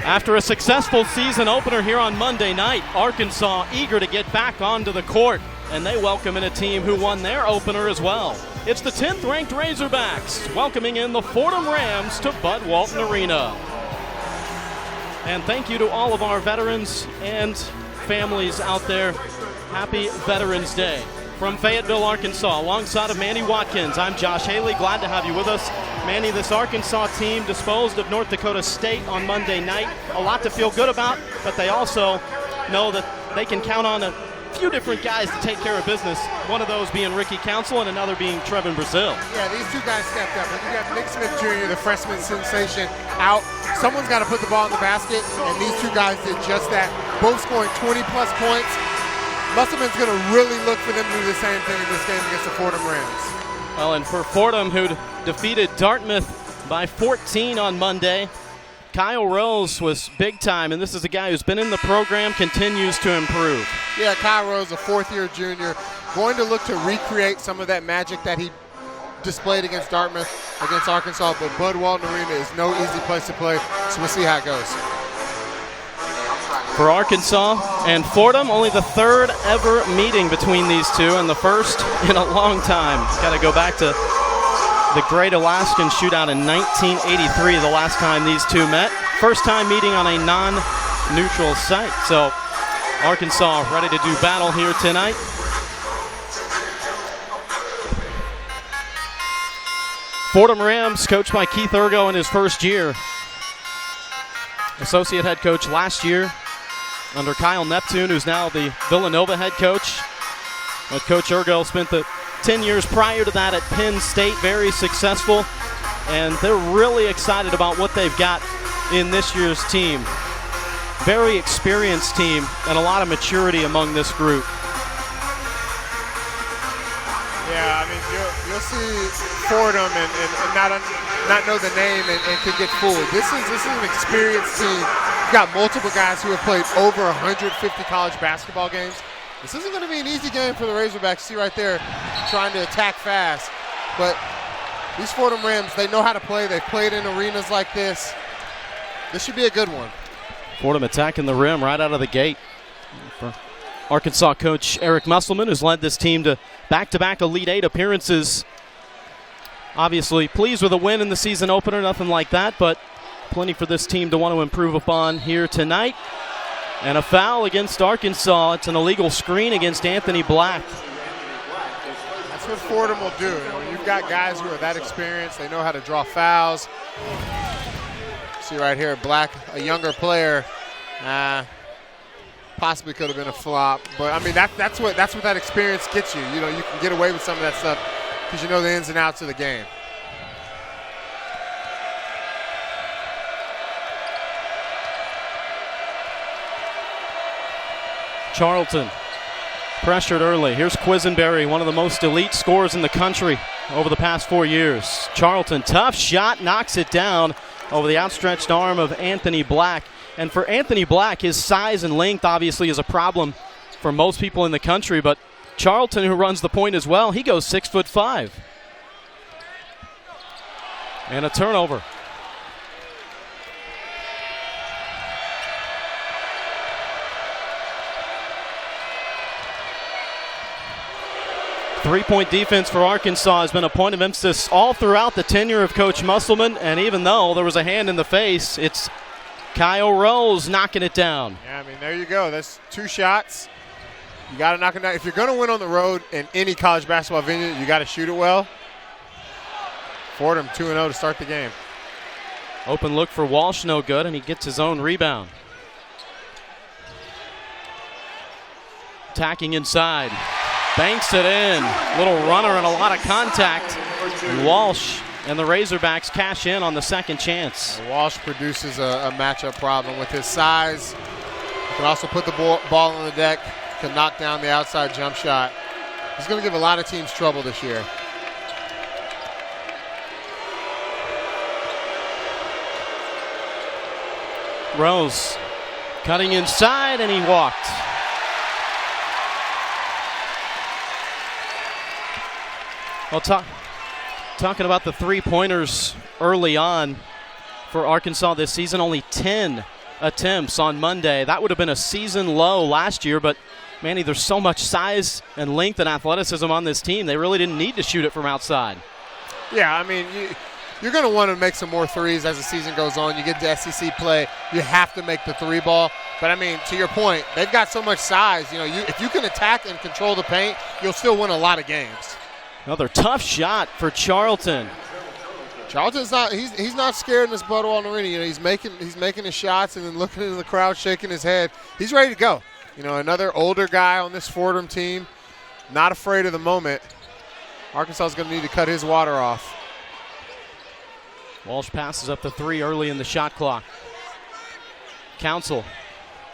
After a successful season opener here on Monday night, Arkansas eager to get back onto the court, and they welcome in a team who won their opener as well. It's the 10th-ranked Razorbacks welcoming in the Fordham Rams to Bud Walton Arena. And thank you to all of our veterans and families out there. Happy Veterans Day. From Fayetteville, Arkansas, alongside of Manny Watkins, I'm Josh Haley. Glad to have you with us. Manny, this Arkansas team disposed of North Dakota State on Monday night. A lot to feel good about, but they also know that they can count on a few different guys to take care of business, one of those being Ricky Council and another being Trevin Brazil. Yeah, these two guys stepped up. You got Nick Smith Jr., the freshman sensation, out. Someone's got to put the ball in the basket, and these two guys did just that, both scoring 20-plus points. Musselman's going to really look for them to do the same thing in this game against the Fordham Rams. Well, and for Fordham, who defeated Dartmouth by 14 on Monday, Kyle Rose was big time, and this is a guy who's been in the program, continues to improve. Yeah, Kyle Rose, a fourth-year junior, going to look to recreate some of that magic that he displayed against Dartmouth, against Arkansas, but Bud Walton Arena is no easy place to play, so we'll see how it goes. For Arkansas and Fordham, only the third ever meeting between these two, and the first in a long time. Got to go back to the Great Alaskan Shootout in 1983, the last time these two met. First time meeting on a non-neutral site. So Arkansas ready to do battle here tonight. Fordham Rams, coached by Keith Ergo in his first year. Associate head coach last year under Kyle Neptune, who's now the Villanova head coach. But Coach Ergo spent the 10 years prior to that at Penn State, very successful. And they're really excited about what they've got in this year's team. Very experienced team and a lot of maturity among this group. Yeah, I mean, you'll see Fordham and not know the name and could get fooled. This is an experienced team. You've got multiple guys who have played over 150 college basketball games. This isn't going to be an easy game for the Razorbacks. See right there, trying to attack fast. But these Fordham Rams, they know how to play. They've played in arenas like this. This should be a good one. Fordham attacking the rim right out of the gate. For Arkansas coach Eric Musselman, who's led this team to back-to-back Elite Eight appearances. Obviously pleased with a win in the season opener, nothing like that, but plenty for this team to want to improve upon here tonight. And a foul against Arkansas. It's an illegal screen against Anthony Black. That's what Fordham will do. When you've got guys who are that experienced, they know how to draw fouls. See right here, Black, a younger player, possibly could have been a flop. But, I mean, that's what that experience gets you. You know, you can get away with some of that stuff because you know the ins and outs of the game. Charlton pressured early. Here's Quisenberry, one of the most elite scorers in the country over the past 4 years. Charlton, tough shot, knocks it down over the outstretched arm of Anthony Black. And for Anthony Black, his size and length obviously is a problem for most people in the country, but Charlton, who runs the point as well, he goes 6'5". And a turnover. Three-point defense for Arkansas has been a point of emphasis all throughout the tenure of Coach Musselman, and even though there was a hand in the face, it's Kyle Rose knocking it down. Yeah, I mean, there you go. That's two shots. You got to knock it down. If you're going to win on the road in any college basketball venue, you got to shoot it well. Fordham 2-0 to start the game. Open look for Walsh, no good, and he gets his own rebound. Attacking inside. Banks it in. Little runner and a lot of contact. And Walsh and the Razorbacks cash in on the second chance. Walsh produces a matchup problem with his size. He can also put the ball on the deck, can knock down the outside jump shot. He's going to give a lot of teams trouble this year. Rose cutting inside, and he walked. Well, talking about the three-pointers early on for Arkansas this season, only 10 attempts on Monday. That would have been a season low last year, but Manny, there's so much size and length and athleticism on this team. They really didn't need to shoot it from outside. Yeah, I mean, you're going to want to make some more threes as the season goes on. You get to SEC play, you have to make the three ball. But, I mean, to your point, they've got so much size. You know, if you can attack and control the paint, you'll still win a lot of games. Another tough shot for Charlton. Charlton's not he's not scared in this Budwell Arena. You know, he's making his shots and then looking into the crowd, shaking his head. He's ready to go. You know, another older guy on this Fordham team, not afraid of the moment. Arkansas is going to need to cut his water off. Walsh passes up the three early in the shot clock. Council,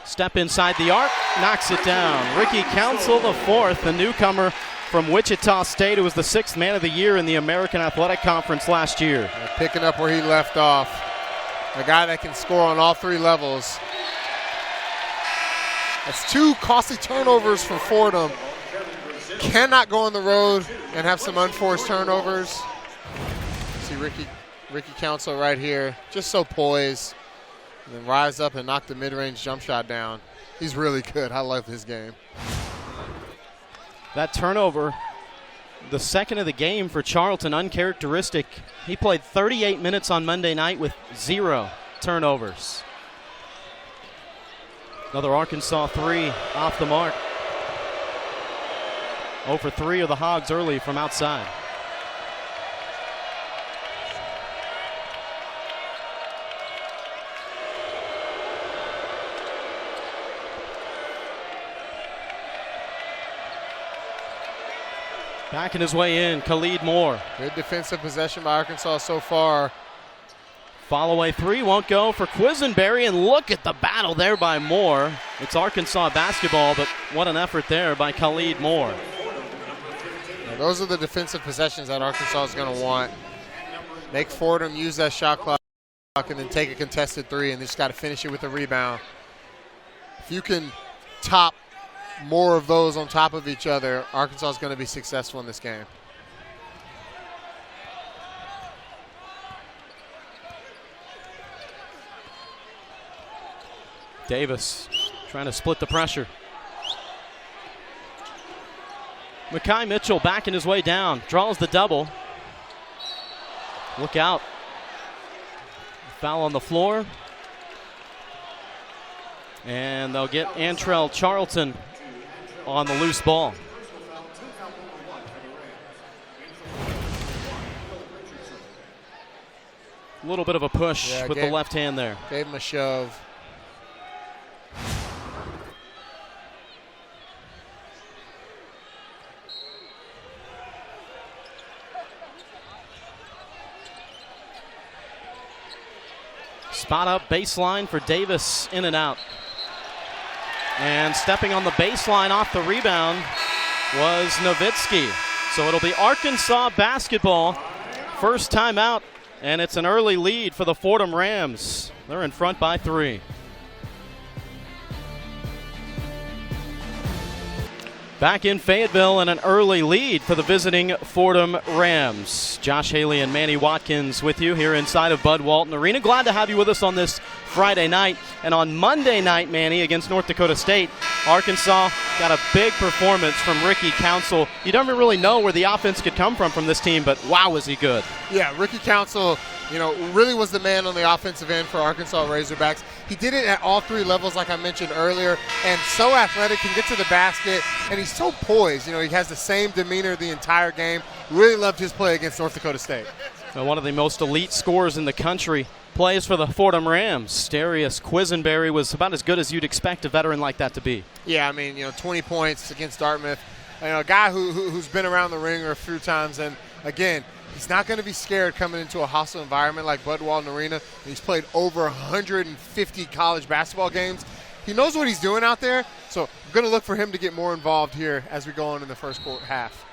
step inside the arc, knocks it down. Ricky Council, the fourth, the newcomer from Wichita State, who was the sixth man of the year in the American Athletic Conference last year. Picking up where he left off. A guy that can score on all three levels. That's two costly turnovers for Fordham. Cannot go on the road and have some unforced turnovers. See Ricky Council right here, just so poised. And then rise up and knock the mid-range jump shot down. He's really good. I love his game. That turnover, the second of the game for Charlton, uncharacteristic. He played 38 minutes on Monday night with 0 turnovers. Another Arkansas three off the mark. 0 for 3 of the Hogs early from outside. Backing his way in, Khalid Moore. Good defensive possession by Arkansas so far. Follow-away three won't go for Quisenberry, and look at the battle there by Moore. It's Arkansas basketball, but what an effort there by Khalid Moore. Now those are the defensive possessions that Arkansas is going to want. Make Fordham use that shot clock and then take a contested three, and they just got to finish it with a rebound. If you can top more of those on top of each other, Arkansas is going to be successful in this game. Davis trying to split the pressure. Makai Mitchell backing his way down, draws the double. Look out. Foul on the floor. And they'll get Antrell Charlton on the loose ball. A little bit of a push with the left hand there. Gave him a shove. Spot up baseline for Davis, in and out. And stepping on the baseline off the rebound was Nowitzki. So it'll be Arkansas basketball. First time out, and it's an early lead for the Fordham Rams. They're in front by 3. Back in Fayetteville, and an early lead for the visiting Fordham Rams. Josh Haley and Manny Watkins with you here inside of Bud Walton Arena. Glad to have you with us on this Friday night. And on Monday night, Manny, against North Dakota State, Arkansas got a big performance from Ricky Council. You don't even really know where the offense could come from this team, but wow, was he good. Yeah, Ricky Council, really was the man on the offensive end for Arkansas Razorbacks. He did it at all three levels, like I mentioned earlier, and so athletic, can get to the basket, and he's so poised. He has the same demeanor the entire game. Really loved his play against North Dakota State. One of the most elite scorers in the country plays for the Fordham Rams. Darius Quisenberry was about as good as you'd expect a veteran like that to be. Yeah, 20 points against Dartmouth. A guy who's been around the ringer a few times, and again, he's not going to be scared coming into a hostile environment like Bud Walton Arena. He's played over 150 college basketball games. He knows what he's doing out there, so I'm going to look for him to get more involved here as we go on in the first half.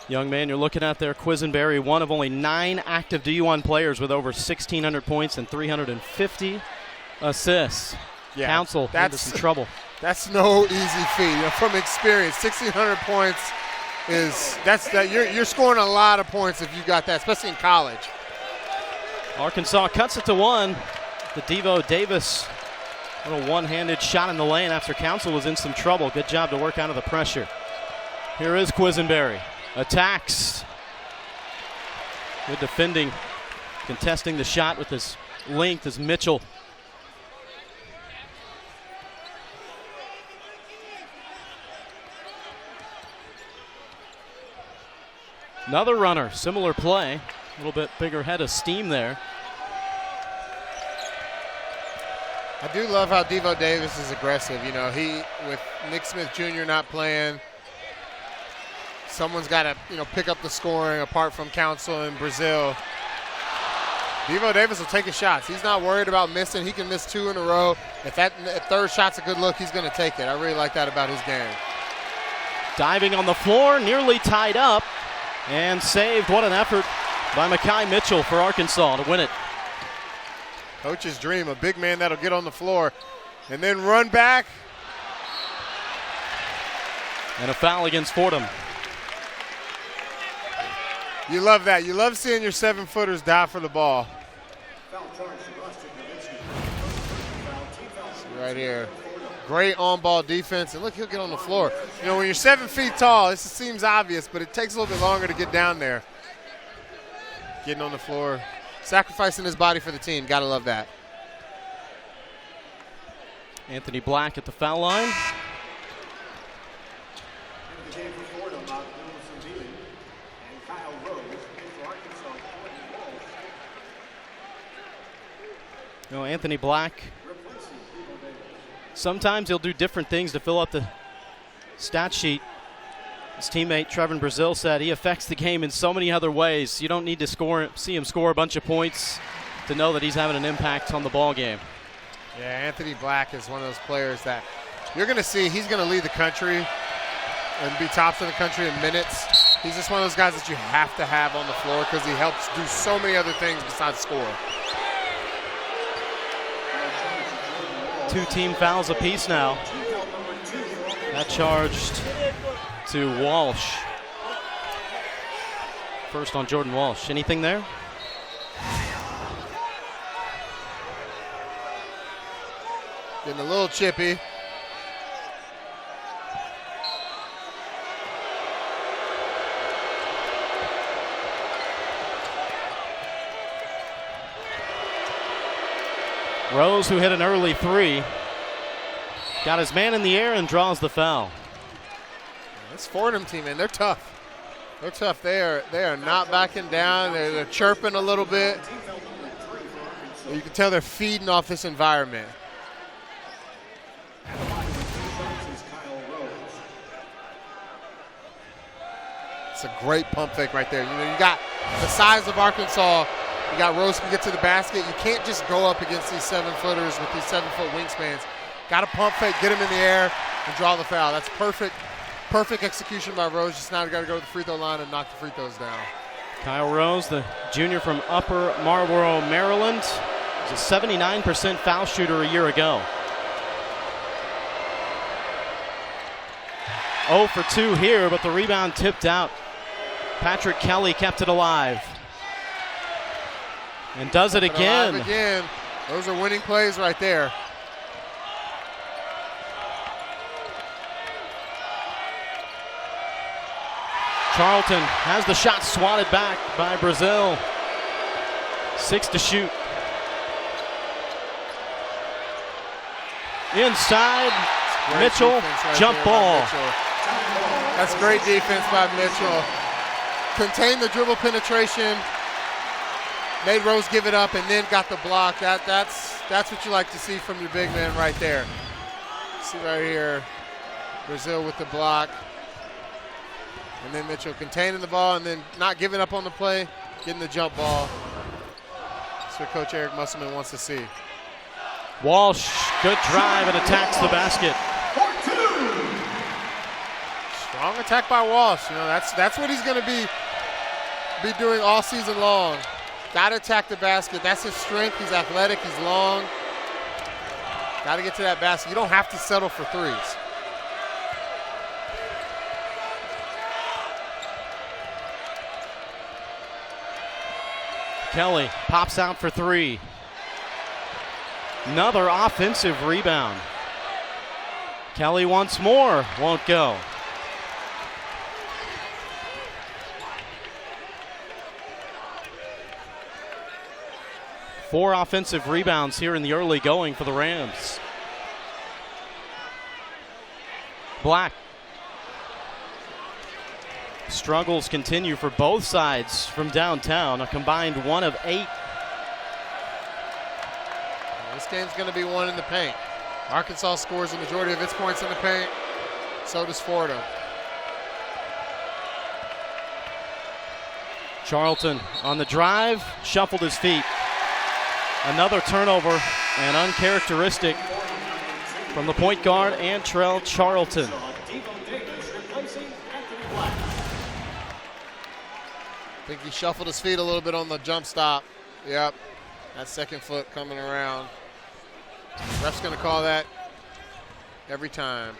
Young man you're looking at there, Quisenberry, one of only 9 active D1 players with over 1,600 points and 350 assists. Yeah, Council into some trouble. That's no easy feat. From experience, 1,600 points you're scoring a lot of points if you got that, especially in college. Arkansas cuts it to 1. The Devo Davis Little one-handed shot in the lane after Council was in some trouble. Good job to work out of the pressure. Here is Quisenberry. Attacks. Good defending. Contesting the shot with his length is Mitchell. Another runner, similar play. A little bit bigger head of steam there. I do love how Devo Davis is aggressive. You know, with Nick Smith Jr. not playing, someone's got to, pick up the scoring apart from Council and Brazil. Devo Davis will take his shots. He's not worried about missing. He can miss 2 in a row. If third shot's a good look, he's going to take it. I really like that about his game. Diving on the floor, nearly tied up, and saved. What an effort by Mekhi Mitchell for Arkansas to win it. Coach's dream, a big man that'll get on the floor and then run back. And a foul against Fordham. You love that. You love seeing your 7-footers die for the ball. See right here. Great on-ball defense. And look, he'll get on the floor. When you're 7 feet tall, this seems obvious, but it takes a little bit longer to get down there. Getting on the floor. Sacrificing his body for the team. Gotta love that. Anthony Black at the foul line. Anthony Black, sometimes he'll do different things to fill up the stat sheet. His teammate Trevin Brazil said he affects the game in so many other ways. You don't need to see him score a bunch of points to know that he's having an impact on the ball game. Yeah, Anthony Black is one of those players that you're going to see. He's going to lead the country and be tops in the country in minutes. He's just one of those guys that you have to have on the floor because he helps do so many other things besides score. 2 team fouls apiece now. That charged to Walsh. First on Jordan Walsh. Anything there? Getting a little chippy. Rose, who hit an early 3, got his man in the air and draws the foul. This Fordham team, man, they're tough. They're tough. They are not backing down. They're chirping a little bit. You can tell they're feeding off this environment. It's a great pump fake right there. You got the size of Arkansas. You got Rose can get to the basket. You can't just go up against these 7-footers with these 7-foot wingspans. Got to pump fake, get him in the air, and draw the foul. That's perfect execution by Rose. Just now got to go to the free throw line and knock the free throws down. Kyle Rose, the junior from Upper Marlboro, Maryland, was a 79% foul shooter a year ago. 0 for 2 here, but the rebound tipped out. Patrick Kelly kept it alive. And does it again. Again. Those are winning plays right there. Charlton has the shot swatted back by Brazil. 6 to shoot. Inside, Mitchell, right jump ball. Mitchell. That's great defense by Mitchell. Contained the dribble penetration. Made Rose give it up and then got the block. That's what you like to see from your big man right there. See right here, Brazil with the block. And then Mitchell containing the ball and then not giving up on the play, getting the jump ball. That's what Coach Eric Musselman wants to see. Walsh, good drive and attacks the basket. Strong attack by Walsh. That's what he's going to be doing all season long. Got to attack the basket. That's his strength. He's athletic. He's long. Got to get to that basket. You don't have to settle for threes. Kelly pops out for 3. Another offensive rebound. Kelly once more, won't go. Four offensive rebounds here in the early going for the Rams. Black. Struggles continue for both sides from downtown, a combined 1 of 8. This game's going to be won in the paint. Arkansas scores the majority of its points in the paint. So does Fordham. Charlton on the drive, shuffled his feet. Another turnover and uncharacteristic from the point guard, Antrell Charlton. I think he shuffled his feet a little bit on the jump stop. Yep, that second foot coming around. Ref's going to call that every time.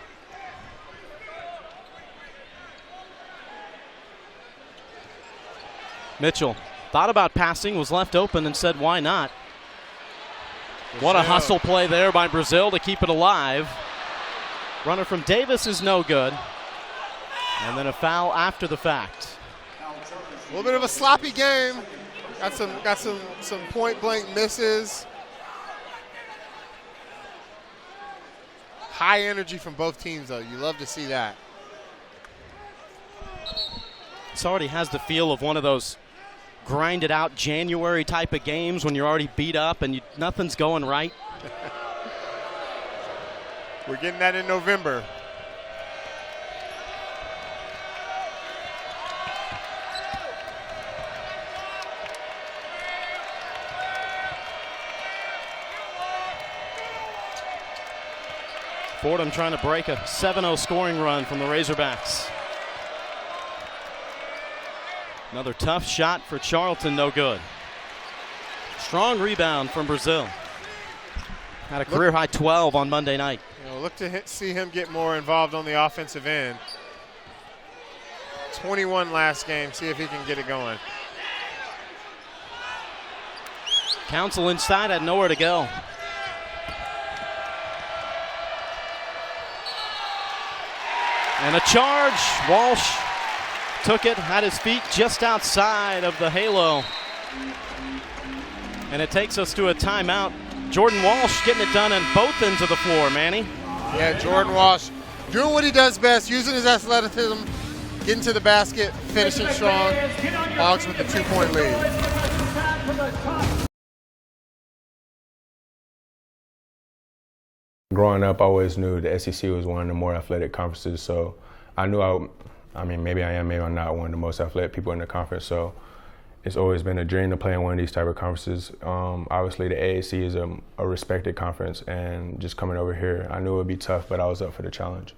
Mitchell thought about passing, was left open and said, why not? Brazil. What a hustle play there by Brazil to keep it alive. Runner from Davis is no good. And then a foul after the fact. A little bit of a sloppy game. Got some point blank misses. High energy from both teams, though. You love to see that. This already has the feel of one of those grinded out January type of games when you're already beat up and nothing's going right. We're getting that in November. Fordham trying to break a 7-0 scoring run from the Razorbacks. Another tough shot for Charlton, no good. Strong rebound from Brazil. Had a career-high 12 on Monday night. Look to see him get more involved on the offensive end. 21 last game. See if he can get it going. Council inside, had nowhere to go. And a charge. Walsh took it, had his feet just outside of the halo. And it takes us to a timeout. Jordan Walsh getting it done on both ends of the floor, Manny. Yeah, Jordan Walsh doing what he does best, using his athleticism, getting to the basket, finishing strong. Hogs with the 2-point lead. Growing up, I always knew the SEC was one of the more athletic conferences, so I knew maybe I am, maybe I'm not one of the most athletic people in the conference, so it's always been a dream to play in one of these type of conferences. Obviously, the AAC is a respected conference, and just coming over here, I knew it would be tough, but I was up for the challenge.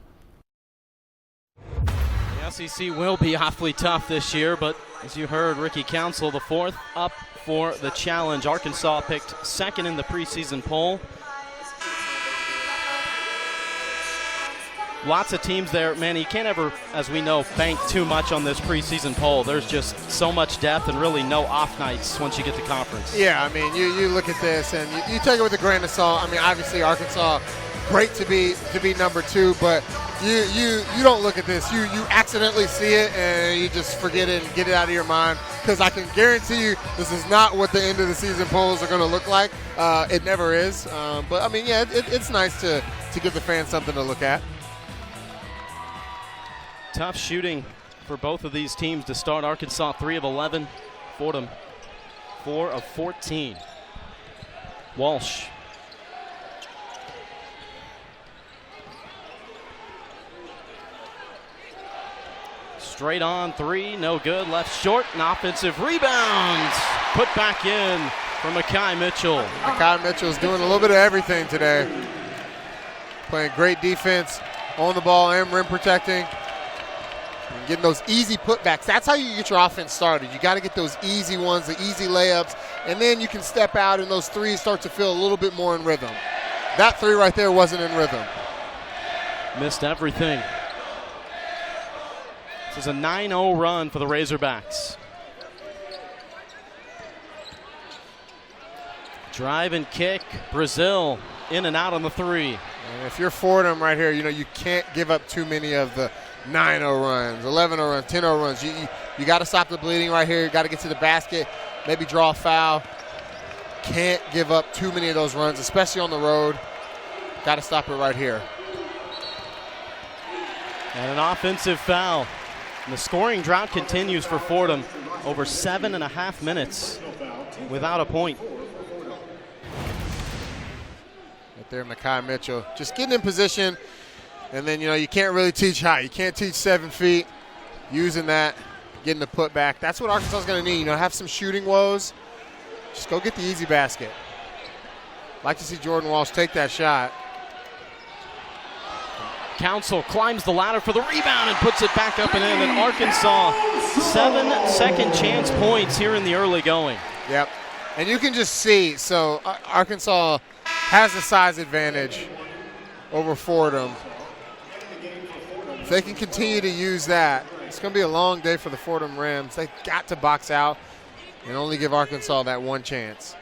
The SEC will be awfully tough this year, but as you heard, Ricky Council, the fourth up for the challenge. Arkansas picked second in the preseason poll. Lots of teams there. Man, you can't ever, as we know, bank too much on this preseason poll. There's just so much depth and really no off nights once you get to conference. Yeah, I mean, you look at this and you take it with a grain of salt. I mean, obviously Arkansas, great to be number 2, but you don't look at this. You accidentally see it and you just forget it and get it out of your mind, because I can guarantee you this is not what the end of the season polls are going to look like. It never is. But I mean, yeah, it's nice to give the fans something to look at. Tough shooting for both of these teams to start. Arkansas 3 of 11, Fordham 4 of 14. Walsh. Straight on 3, no good, left short, an offensive rebound. Put back in for Mekhi Mitchell. Mekhi Mitchell's doing a little bit of everything today. Playing great defense, on the ball and rim protecting. And getting those easy putbacks. That's how you get your offense started. You got to get those easy ones, the easy layups, and then you can step out and those threes start to feel a little bit more in rhythm. That 3 right there wasn't in rhythm. Missed everything. This is a 9-0 run for the Razorbacks. Drive and kick. Brazil in and out on the three. And if you're Fordham right here, you can't give up too many of the 9-0 runs, 11-0 runs, 10-0 runs. You got to stop the bleeding right here. You got to get to the basket, maybe draw a foul. Can't give up too many of those runs, especially on the road. Got to stop it right here. And an offensive foul. And the scoring drought continues for Fordham. Over 7.5 minutes without a point. Right there, Mekhi Mitchell. Just getting in position. And then, you can't really teach high. You can't teach 7 feet. Using that, getting the putback. That's what Arkansas is going to need. Have some shooting woes. Just go get the easy basket. Like to see Jordan Walsh take that shot. Council climbs the ladder for the rebound and puts it back up and in. And Arkansas, 7 second chance points here in the early going. Yep. And you can just see, so Arkansas has the size advantage over Fordham. If they can continue to use that, it's going to be a long day for the Fordham Rams. They've got to box out and only give Arkansas that one chance.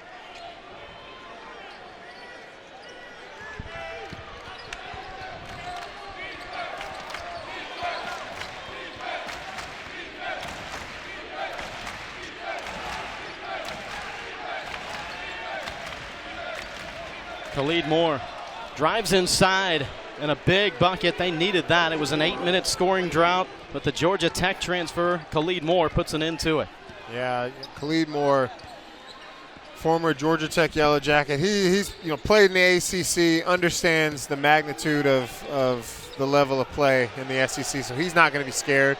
Khalid Moore drives inside, and a big bucket. They needed that. It was an 8-minute scoring drought, but the Georgia Tech transfer, Khalid Moore, puts an end to it. Yeah, Khalid Moore, former Georgia Tech Yellow Jacket. He's played in the ACC, understands the magnitude of the level of play in the SEC, so he's not going to be scared.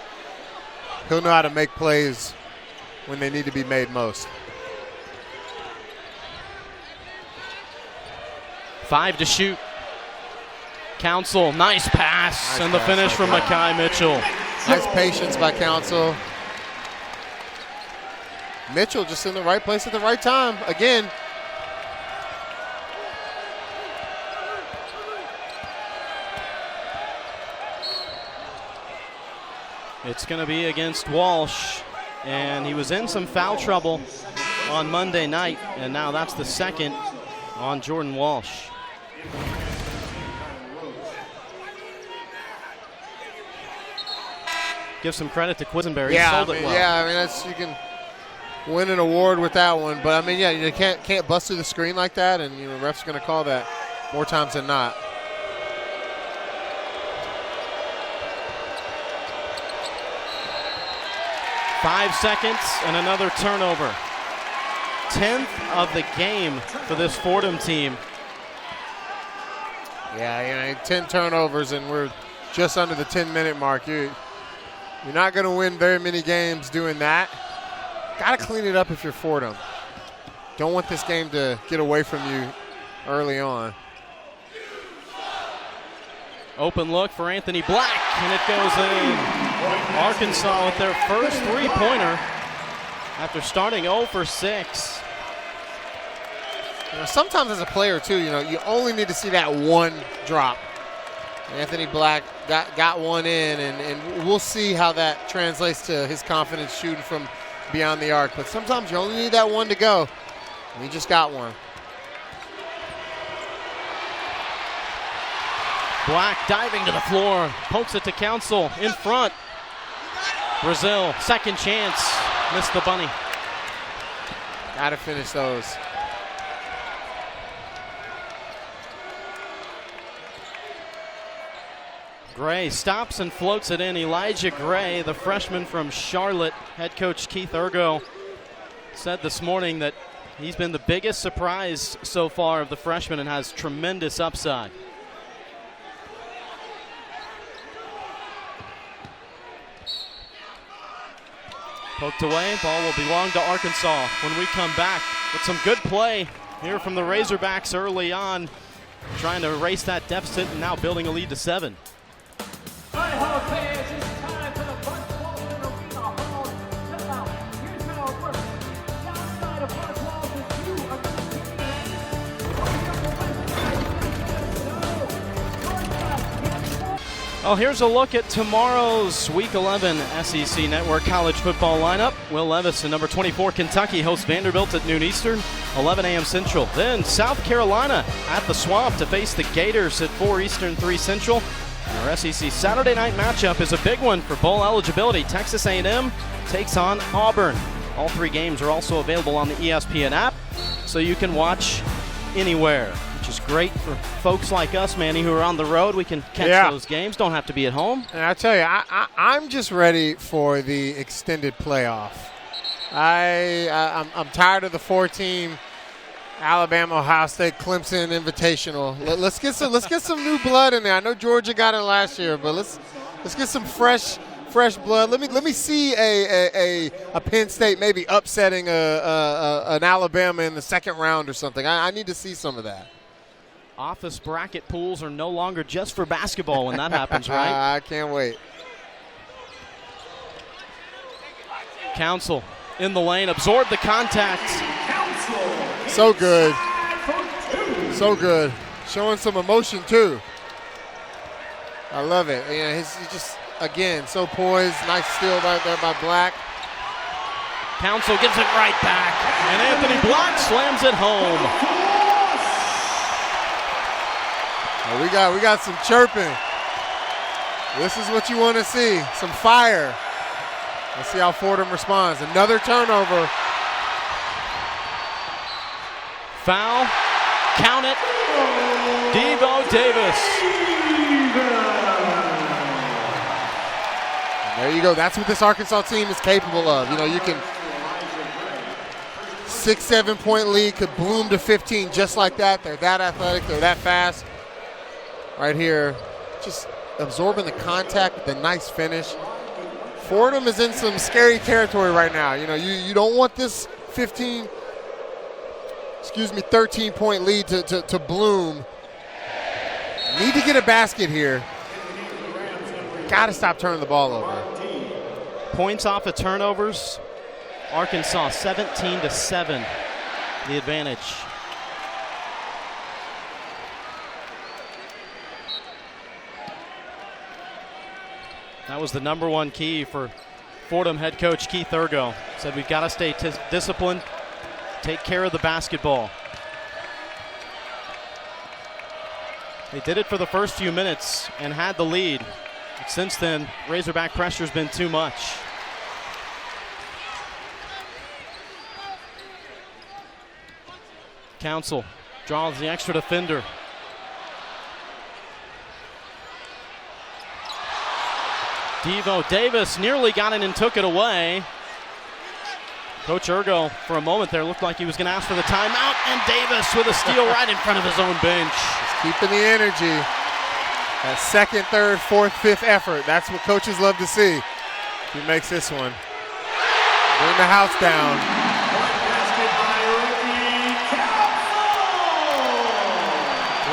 He'll know how to make plays when they need to be made most. 5 to shoot. Council, nice pass, and the finish from Mekhi Mitchell. Nice patience by Council. Mitchell just in the right place at the right time. Again. It's going to be against Walsh, and he was in some foul trouble on Monday night, and now that's the second on Jordan Walsh. Give some credit to Quisenberry. Yeah, he sold it well. Yeah, you can win an award with that one, but you can't bust through the screen like that, and the ref's going to call that more times than not. Five seconds and another turnover. 10th of the game for this Fordham team. Yeah, 10 turnovers, and we're just under the 10-minute mark. You're not going to win very many games doing that. Got to clean it up if you're Fordham. Don't want this game to get away from you early on. Open look for Anthony Black, and it goes in. Arkansas with their first three-pointer after starting 0 for 6. Sometimes as a player, too, you only need to see that one drop. Anthony Black got one in, and we'll see how that translates to his confidence shooting from beyond the arc. But sometimes you only need that one to go, and he just got one. Black diving to the floor, pokes it to Council in front. Brazil, second chance, missed the bunny. Got to finish those. Gray stops and floats it in. Elijah Gray, the freshman from Charlotte. Head coach Keith Ergo said this morning that he's been the biggest surprise so far of the freshmen and has tremendous upside. Poked away, ball will belong to Arkansas when we come back with some good play here from the Razorbacks early on, trying to erase that deficit and now building a lead to 7. Well, here's a look at tomorrow's Week 11 SEC Network College Football lineup. Will Levis and number 24 Kentucky host Vanderbilt at noon Eastern. 11 a.m. Central. Then South Carolina at the Swamp to face the Gators at 4 Eastern, 3 Central. And our SEC Saturday night matchup is a big one for bowl eligibility. Texas A&M takes on Auburn. All 3 games are also available on the ESPN app, so you can watch anywhere, which is great for folks like us, Manny, who are on the road. We can catch those games, don't have to be at home. And I tell you, I'm just ready for the extended playoff. I'm tired of the 4-team Alabama, Ohio State, Clemson Invitational. Let's get some new blood in there. I know Georgia got it last year, but let's get some fresh blood. Let me see a Penn State maybe upsetting an Alabama in the second round or something. I need to see some of that. Office bracket pools are no longer just for basketball when that happens, right? I can't wait. Council in the lane, absorbed the contact. So good. So good. Showing some emotion, too. I love it. Yeah, he's just, again, so poised. Nice steal right there by Black. Council gives it right back. And Anthony Black slams it home. Oh, we got some chirping. This is what you want to see. Some fire. Let's see how Fordham responds. Another turnover. Foul. Count it. Devo Davis. And there you go. That's what this Arkansas team is capable of. You know, you can 6-7 point lead could bloom to 15 just like that. They're that athletic. They're that fast. Right here, just absorbing the contact with a nice finish. Fordham is in some scary territory right now. You know, you don't want this 13 point lead to bloom. Need to get a basket here. Got to stop turning the ball over. Points off of turnovers. Arkansas 17-7, the advantage. That was the number one key for Fordham head coach Keith Urgo. Said we've got to stay disciplined, take care of the basketball. They did it for the first few minutes and had the lead. But since then, Razorback pressure's been too much. Council draws the extra defender. Devo Davis nearly got it and took it away. Coach Urgo, for a moment there, looked like he was going to ask for the timeout, and Davis with a steal right in front of his own bench. Just keeping the energy. That second, third, fourth, fifth effort. That's what coaches love to see. He makes this one. Bring the house down.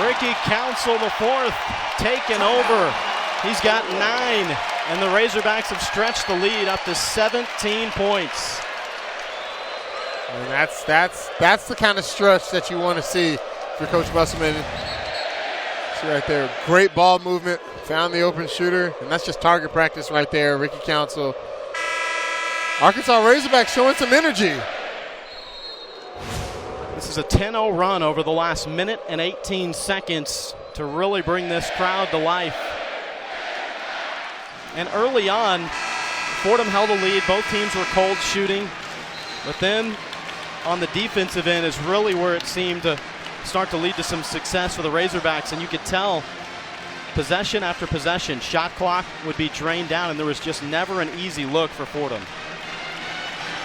Ricky Council, the fourth, taken over. He's got 9, and the Razorbacks have stretched the lead up to 17 points. And that's the kind of stretch that you want to see for Coach Musselman. See right there, great ball movement, found the open shooter, and that's just target practice right there, Ricky Council. Arkansas Razorbacks showing some energy. This is a 10-0 run over the last minute and 18 seconds to really bring this crowd to life. And early on, Fordham held a lead. Both teams were cold shooting. But then on the defensive end is really where it seemed to start to lead to some success for the Razorbacks. And you could tell possession after possession, shot clock would be drained down, and there was just never an easy look for Fordham.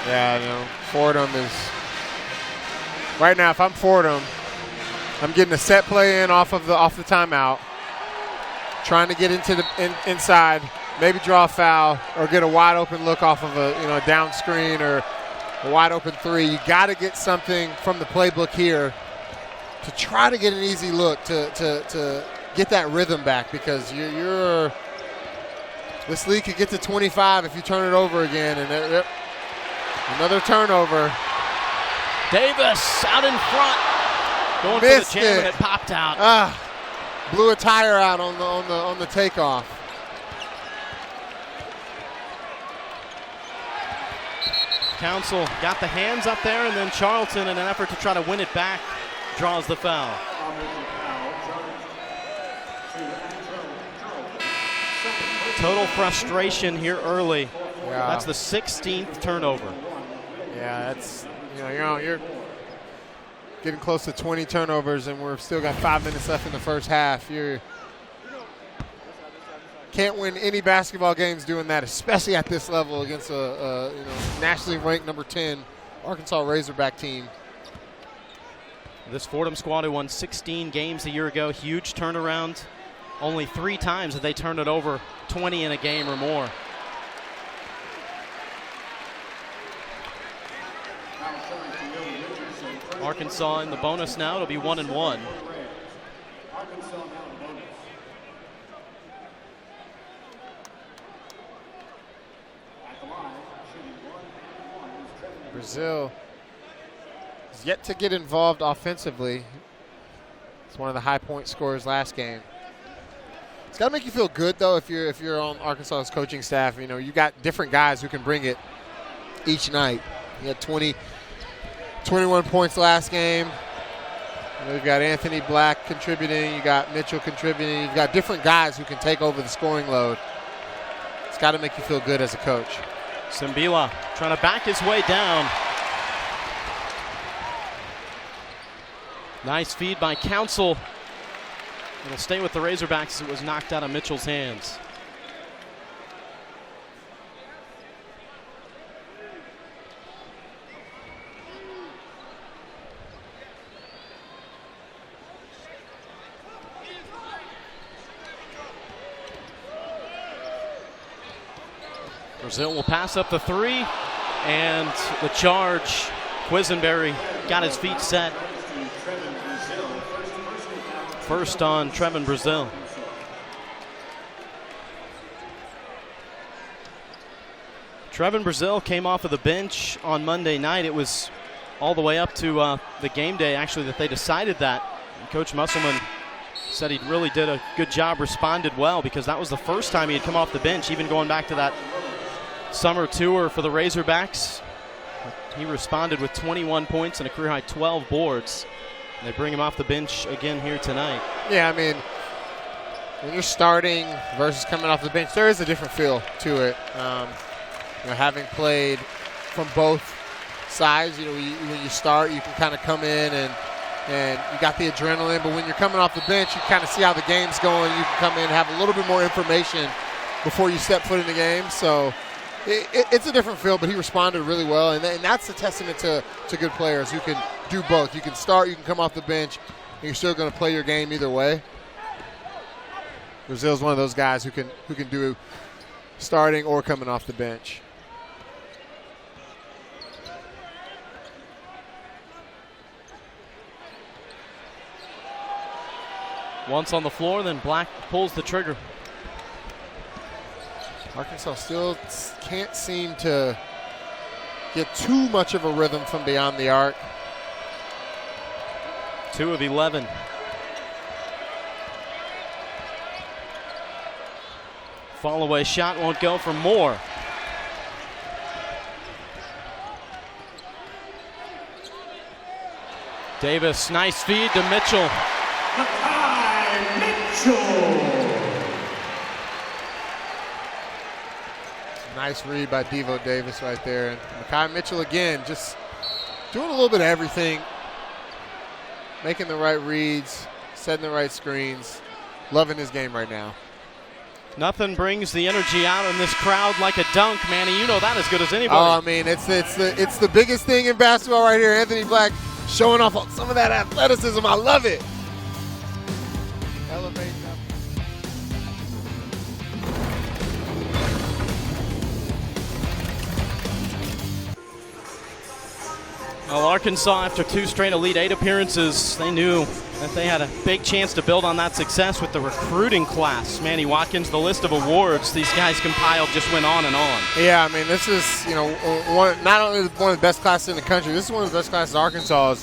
Yeah, you know, Fordham is – right now, if I'm Fordham, I'm getting a set play in off the timeout, trying to get into the inside, maybe draw a foul or get a wide open look off of a down screen or a wide open three. You got to get something from the playbook here to try to get an easy look to get that rhythm back, because this league could get to 25 if you turn it over again. And another turnover. Davis out in front, going Missed for the jam, and it. it popped out. Blew a tire out on the takeoff. Council got the hands up there, and then Charlton, in an effort to try to win it back, draws the foul. Total frustration here early. Yeah. That's the 16th turnover. Yeah, that's, you're getting close to 20 turnovers, and we're still got 5 minutes left in the first half. You can't win any basketball games doing that, especially at this level against a nationally ranked number 10 Arkansas Razorback team. This Fordham squad who won 16 games a year ago, huge turnaround. Only 3 times have they turned it over 20 in a game or more. Arkansas in the bonus now. It'll be 1-1. Brazil is yet to get involved offensively. It's one of the high point scorers last game. It's got to make you feel good, though, if you're on Arkansas's coaching staff. You got different guys who can bring it each night. You had 21 points last game. You've got Anthony Black contributing. You got Mitchell contributing. You've got different guys who can take over the scoring load. It's got to make you feel good as a coach. Simbila trying to back his way down. Nice feed by Council. It'll stay with the Razorbacks. It was knocked out of Mitchell's hands. Brazil will pass up the 3, and the charge. Quisenberry got his feet set. First on Trevin Brazil. Trevin Brazil came off of the bench on Monday night. It was all the way up to the game day, actually, that they decided that. And Coach Musselman said he really did a good job, responded well, because that was the first time he had come off the bench, even going back to that summer tour for the Razorbacks. He responded with 21 points and a career-high 12 boards. They bring him off the bench again here tonight. Yeah, I mean, when you're starting versus coming off the bench, there is a different feel to it. Having played from both sides, when you start, you can kind of come in and you got the adrenaline. But when you're coming off the bench, you kind of see how the game's going. You can come in and have a little bit more information before you step foot in the game. So it's a different feel, but he responded really well. And that's a testament to good players who can do both. You can start, you can come off the bench, and you're still going to play your game either way. Brazil's one of those guys who can do starting or coming off the bench. Once on the floor, then Black pulls the trigger. Arkansas still can't seem to get too much of a rhythm from beyond the arc. 2 of 11. Fall away shot won't go for Moore. Davis, nice feed to Mitchell. Nice read by Devo Davis right there. And Makai Mitchell again, just doing a little bit of everything. Making the right reads, setting the right screens. Loving his game right now. Nothing brings the energy out in this crowd like a dunk, Manny. You know that as good as anybody. Oh, I mean, it's the biggest thing in basketball right here. Anthony Black showing off some of that athleticism. I love it. Elevate. Well, Arkansas, after 2 straight Elite 8 appearances, they knew that they had a big chance to build on that success with the recruiting class. Manny Watkins, the list of awards these guys compiled just went on and on. Yeah, I mean, this is, not only one of the best classes in the country, this is one of the best classes Arkansas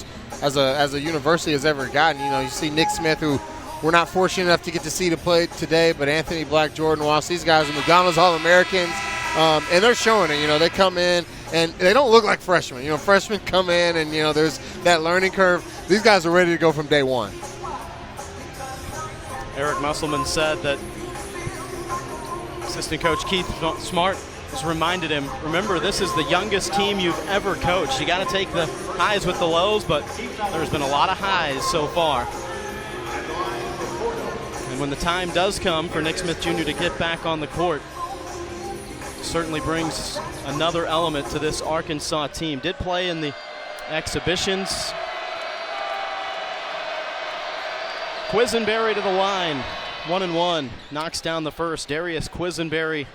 as a university has ever gotten. You see Nick Smith, who we're not fortunate enough to get to see to play today, but Anthony Black, Jordan Walsh, these guys are McDonald's All-Americans, and they're showing it. They come in And they don't look like freshmen. You know, freshmen come in and, you know, there's that learning curve. These guys are ready to go from day one. Eric Musselman said that assistant coach Keith Smart has reminded him, remember, this is the youngest team you've ever coached. You got to take the highs with the lows, but there's been a lot of highs so far. And when the time does come for Nick Smith Jr. to get back on the court, certainly brings another element to this Arkansas team. Did play in the exhibitions. Quisenberry to the line, 1-1, knocks down the first. Darius Quisenberry,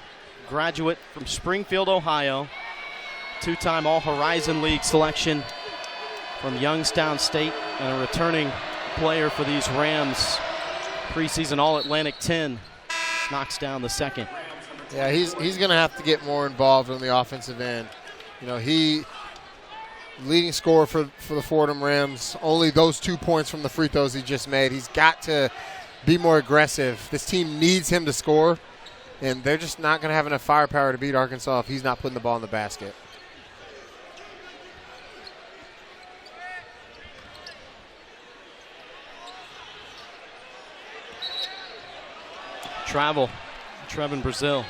graduate from Springfield, Ohio, two-time All-Horizon League selection from Youngstown State, and a returning player for these Rams, preseason All-Atlantic 10, knocks down the second. Yeah, he's going to have to get more involved on the offensive end. You know, he leading scorer for the Fordham Rams. Only those 2 points from the free throws he just made. He's got to be more aggressive. This team needs him to score, and they're just not going to have enough firepower to beat Arkansas if he's not putting the ball in the basket. Travel, Trevin Brazil.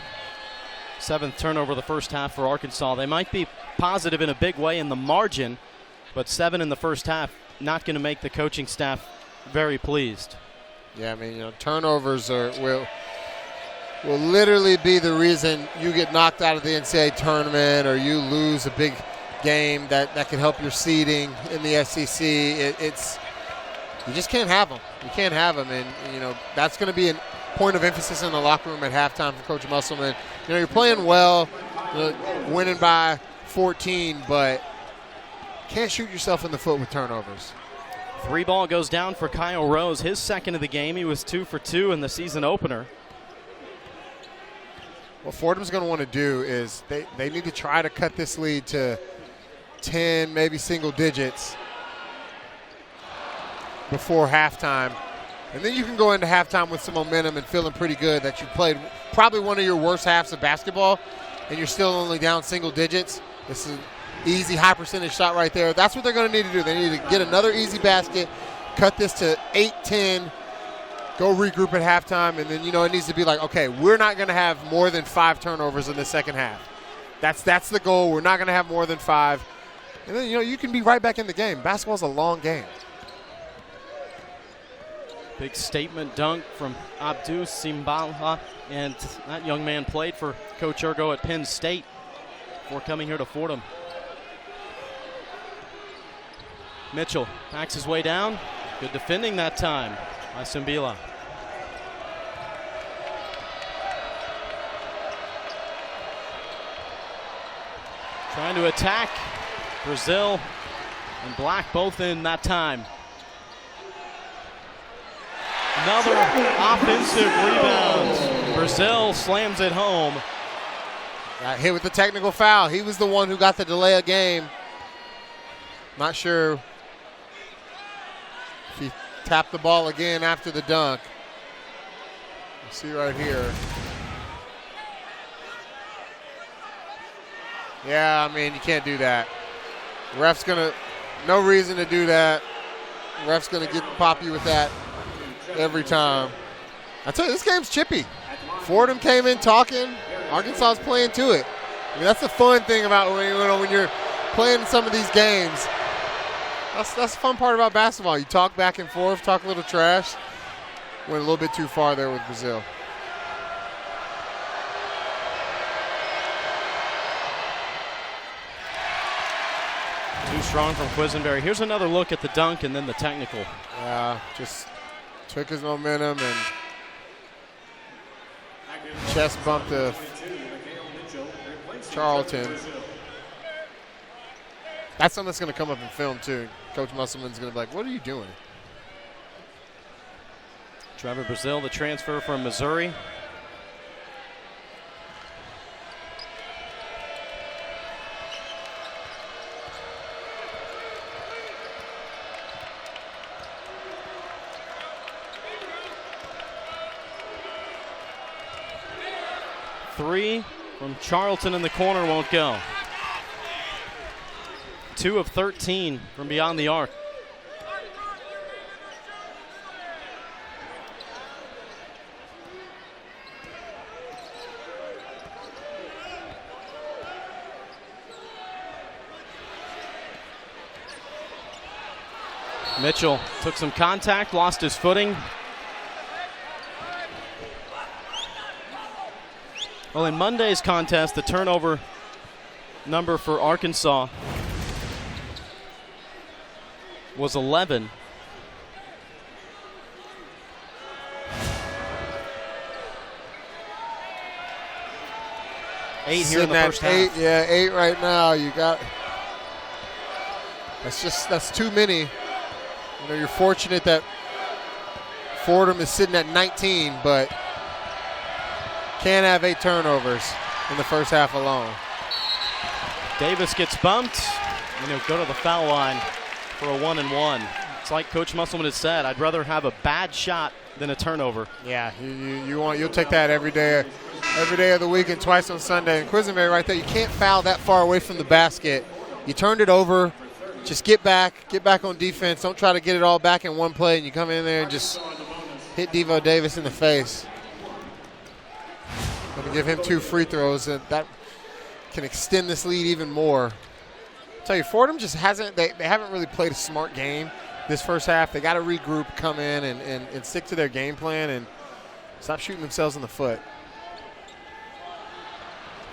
7th turnover of the first half for Arkansas. They might be positive in a big way in the margin, but 7 in the first half, not going to make the coaching staff very pleased. Yeah, I mean, you know, turnovers will literally be the reason you get knocked out of the NCAA tournament or you lose a big game that can help your seeding in the SEC. You just can't have them. You can't have them, and you know that's going to be a point of emphasis in the locker room at halftime for Coach Musselman. You know, you're playing well, winning by 14, but can't shoot yourself in the foot with turnovers. 3 ball goes down for Kyle Rose, his second of the game. He was 2 for 2 in the season opener. What Fordham's going to want to do is they need to try to cut this lead to 10, maybe single digits before halftime. And then you can go into halftime with some momentum and feeling pretty good that you played probably one of your worst halves of basketball and you're still only down single digits. This is an easy, high percentage shot right there. That's what they're going to need to do. They need to get another easy basket, cut this to 8-10, go regroup at halftime, and then, you know, it needs to be like, okay, we're not going to have more than 5 turnovers in the second half. That's the goal. We're not going to have more than 5. And then, you know, you can be right back in the game. Basketball's a long game. Big statement dunk from Abdou Simbala, and that young man played for Coach Ergo at Penn State before coming here to Fordham. Mitchell backs his way down. Good defending that time by Simbala. Trying to attack. Brazil and Black both in that time. Another offensive rebound. Brazil slams it home. Got hit with the technical foul. He was the one who got the delay of game. Not sure if he tapped the ball again after the dunk. You see right here. Yeah, I mean, you can't do that. Ref's going to, no reason to do that. Ref's going to pop you with that every time. I tell you, this game's chippy. Fordham came in talking. Arkansas's playing to it. I mean, that's the fun thing about when you're playing some of these games. That's the fun part about basketball. You talk back and forth, talk a little trash. Went a little bit too far there with Brazil. Too strong from Quisenberry. Here's another look at the dunk and then the technical. Yeah, just took his momentum and chest bumped to Charlton. That's something that's going to come up in film, too. Coach Musselman's going to be like, what are you doing? Trevor Brazil, the transfer from Missouri. Three from Charlton in the corner won't go. 2 of 13 from beyond the arc. Mitchell took some contact, lost his footing. Well, in Monday's contest, the turnover number for Arkansas was 11. Eight here in the first half. Yeah, 8 right now. You got. That's too many. You know, you're fortunate that Fordham is sitting at 19, but can't have 8 turnovers in the first half alone. Davis gets bumped, and he'll go to the foul line for a 1-and-1. It's like Coach Musselman has said, I'd rather have a bad shot than a turnover. Yeah, you'll take that every day of the week and twice on Sunday. And Quisenberry right there, you can't foul that far away from the basket. You turned it over. Just get back on defense. Don't try to get it all back in one play, and you come in there and just hit Devo Davis in the face. Going to give him 2 free throws, and that can extend this lead even more. I'll tell you, Fordham just hasn't – they haven't really played a smart game this first half. They got to regroup, come in, and stick to their game plan and stop shooting themselves in the foot.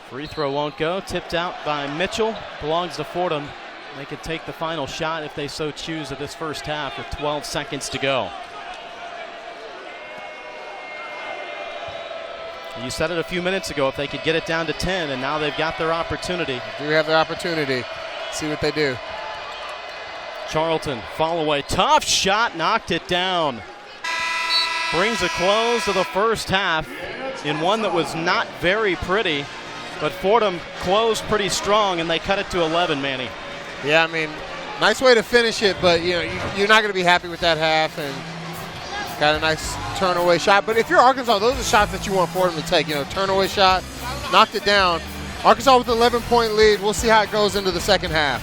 Free throw won't go. Tipped out by Mitchell. Belongs to Fordham. They could take the final shot if they so choose at this first half with 12 seconds to go. You said it a few minutes ago, if they could get it down to 10, and now they've got their opportunity. Do have their opportunity. See what they do. Charlton, fall away. Tough shot, knocked it down. Brings a close to the first half in one that was not very pretty, but Fordham closed pretty strong, and they cut it to 11, Manny. Yeah, I mean, nice way to finish it, but you're not going to be happy with that half, and got a nice turn-away shot. But if you're Arkansas, those are shots that you want Fordham to take. Turn-away shot, knocked it down. Arkansas with an 11-point lead. We'll see how it goes into the second half.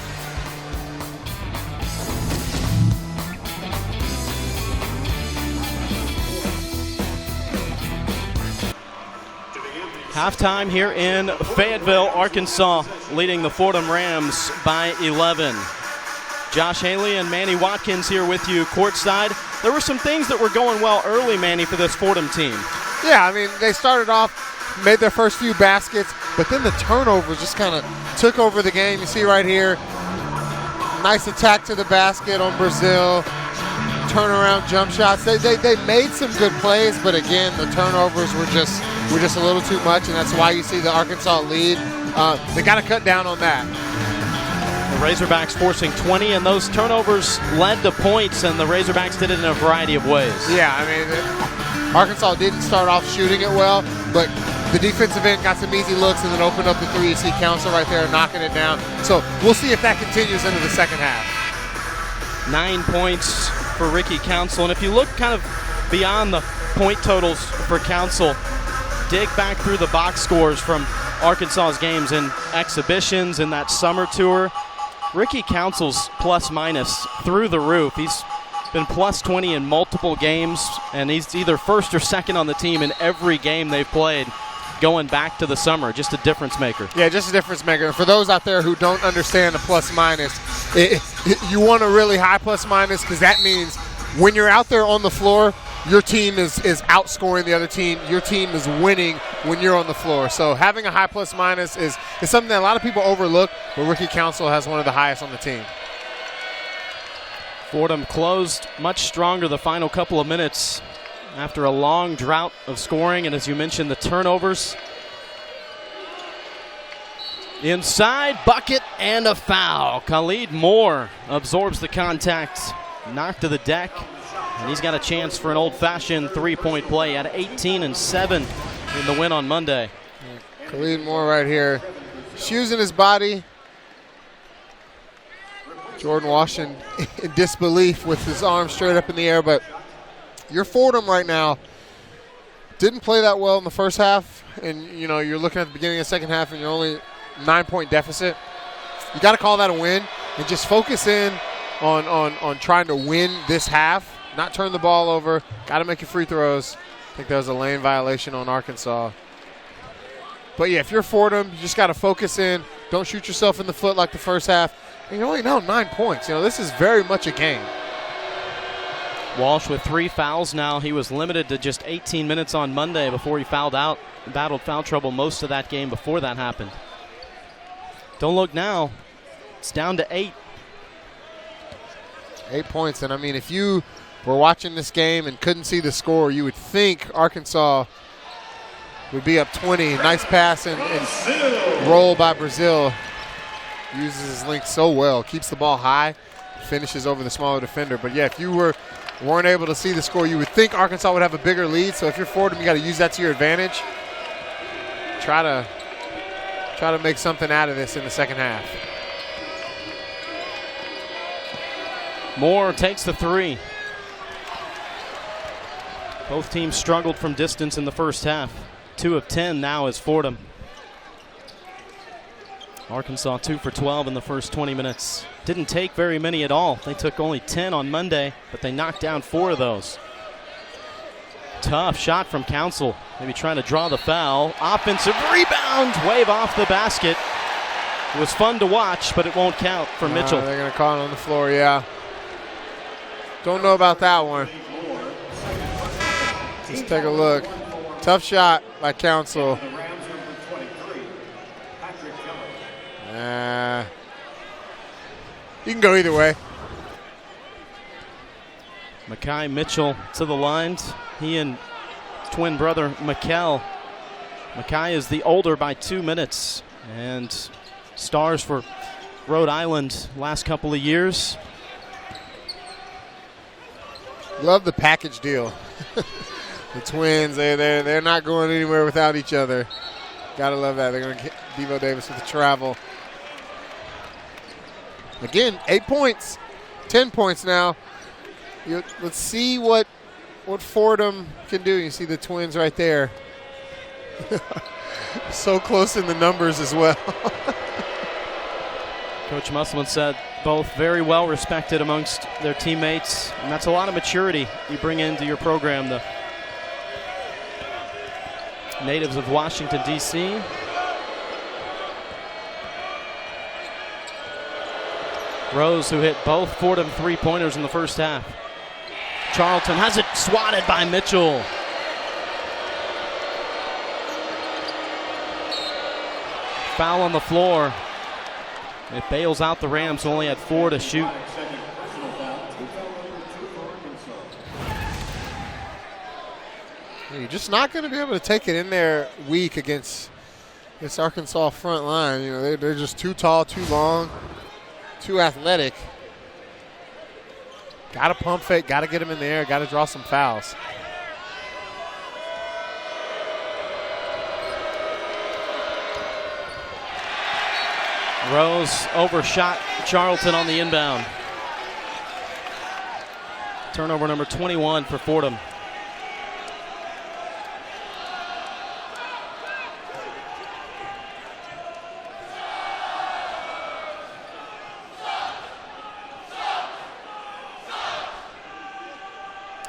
Halftime here in Fayetteville, Arkansas, leading the Fordham Rams by 11. Josh Haley and Manny Watkins here with you courtside. There were some things that were going well early, Manny, for this Fordham team. Yeah, I mean, they started off, made their first few baskets, but then the turnovers just kind of took over the game. You see right here, nice attack to the basket on Brazil, turnaround jump shots. They made some good plays, but again, the turnovers were just a little too much, and that's why you see the Arkansas lead. They got to cut down on that. The Razorbacks forcing 20, and those turnovers led to points, and the Razorbacks did it in a variety of ways. Yeah, I mean, Arkansas didn't start off shooting it well, but the defensive end got some easy looks and then opened up the three. You see Council right there knocking it down. So we'll see if that continues into the second half. 9 points for Ricky Council, and if you look kind of beyond the point totals for Council, dig back through the box scores from Arkansas's games in exhibitions in that summer tour. Ricky Council's plus-minus through the roof. He's been plus 20 in multiple games, and he's either first or second on the team in every game they've played going back to the summer. Just a difference maker. Yeah, just a difference maker. For those out there who don't understand the plus-minus, you want a really high plus-minus because that means when you're out there on the floor, your team is outscoring the other team. Your team is winning when you're on the floor. So having a high plus-minus is something that a lot of people overlook, but Ricky Council has one of the highest on the team. Fordham closed much stronger the final couple of minutes after a long drought of scoring, and as you mentioned, the turnovers. Inside, bucket, and a foul. Khalid Moore absorbs the contact, knocked to the deck. And he's got a chance for an old-fashioned three-point play at 18 and 7 in the win on Monday. Khalid Moore right here. Shoes in his body. Jordan Washington in disbelief with his arms straight up in the air. But you're Fordham right now. Didn't play that well in the first half. And, you're looking at the beginning of the second half and you're only 9-point deficit. You got to call that a win. and just focus in on trying to win this half, not turn the ball over. Got to make your free throws. I think that was a lane violation on Arkansas. But, yeah, if you're Fordham, you just got to focus in. Don't shoot yourself in the foot like the first half. And you're only down 9 points. This is very much a game. Walsh with 3 fouls now. He was limited to just 18 minutes on Monday before he battled foul trouble most of that game before that happened. Don't look now. It's down to 8. 8 points. And, if you were watching this game and couldn't see the score, you would think Arkansas would be up 20. Nice pass and roll by Brazil. Uses his length so well. Keeps the ball high. Finishes over the smaller defender. But, yeah, if you weren't able to see the score, you would think Arkansas would have a bigger lead. So if you're Fordham, you got to use that to your advantage. Try to make something out of this in the second half. Moore takes the 3. Both teams struggled from distance in the first half. 2 of 10 now is Fordham. Arkansas 2 for 12 in the first 20 minutes. Didn't take very many at all. They took only 10 on Monday, but they knocked down 4 of those. Tough shot from Council. Maybe trying to draw the foul. Offensive rebound. Wave off the basket. It was fun to watch, but it won't count for Mitchell. They're going to call it on the floor, yeah. Don't know about that one. Let's take a look. Tough shot by Council. You can go either way. Makai Mitchell to the lines. He and twin brother Mikkel. Makai is the older by 2 minutes. And stars for Rhode Island last couple of years. Love the package deal. The twins, they're not going anywhere without each other. Gotta love that. They're going to get Devo Davis with the travel. Again, 8 points, 10 points now. Let's see what Fordham can do. You see the twins right there. So close in the numbers as well. Coach Musselman said both very well respected amongst their teammates, and that's a lot of maturity you bring into your program. The natives of Washington, D.C. Rose, who hit both Fordham three-pointers in the first half. Charlton has it swatted by Mitchell. Foul on the floor. It bails out the Rams, who only had 4 to shoot. You're just not going to be able to take it in there weak against this Arkansas front line. They're just too tall, too long, too athletic. Got to pump fake, got to get them in the air, got to draw some fouls. Rose overshot Charlton on the inbound. Turnover number 21 for Fordham.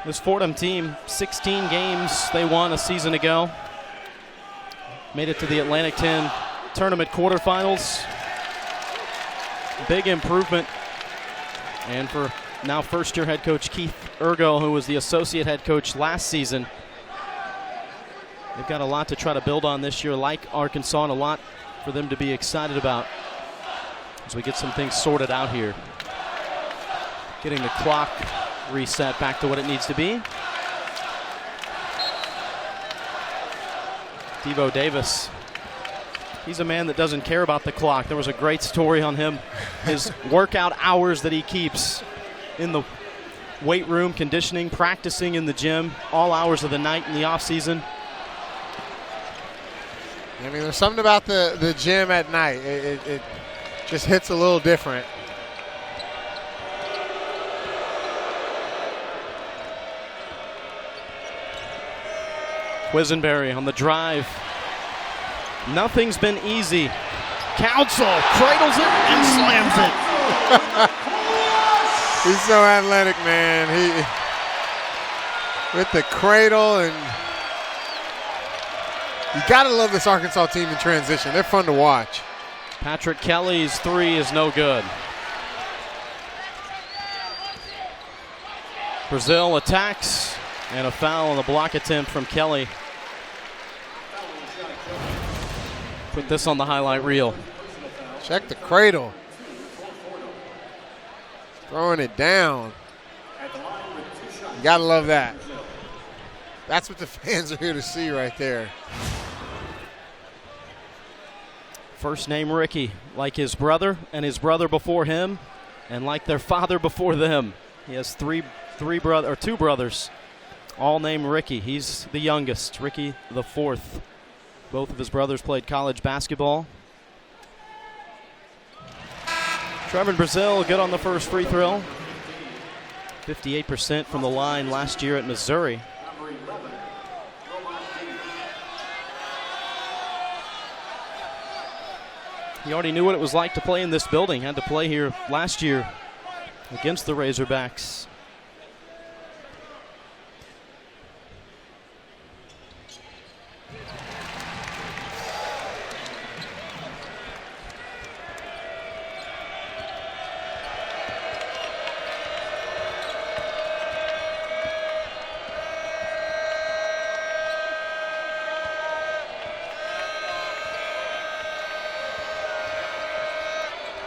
This Fordham team, 16 games they won a season ago. Made it to the Atlantic 10 tournament quarterfinals. Big improvement. And for now first-year head coach Keith Ergo, who was the associate head coach last season, they've got a lot to try to build on this year, like Arkansas, and a lot for them to be excited about as we get some things sorted out here. Getting the clock reset back to what it needs to be. Devo Davis. He's a man that doesn't care about the clock. There was a great story on him. His workout hours that he keeps in the weight room, conditioning, practicing in the gym, all hours of the night in the off season. There's something about the gym at night. It just hits a little different. Quisenberry on the drive. Nothing's been easy. Council cradles it and slams it. He's so athletic, man. He with the cradle, and you gotta love this Arkansas team in transition. They're fun to watch. Patrick Kelly's three is no good. Brazil attacks, and a foul on the block attempt from Kelly. Put this on the highlight reel. Check the cradle. Throwing it down. You gotta love that. That's what the fans are here to see right there. First name Ricky, like his brother and his brother before him, and like their father before them. He has two brothers, all named Ricky. He's the youngest, Ricky the fourth. Both of his brothers played college basketball. Trevin Brazil good on the first free throw. 58% from the line last year at Missouri. He already knew what it was like to play in this building. Had to play here last year against the Razorbacks.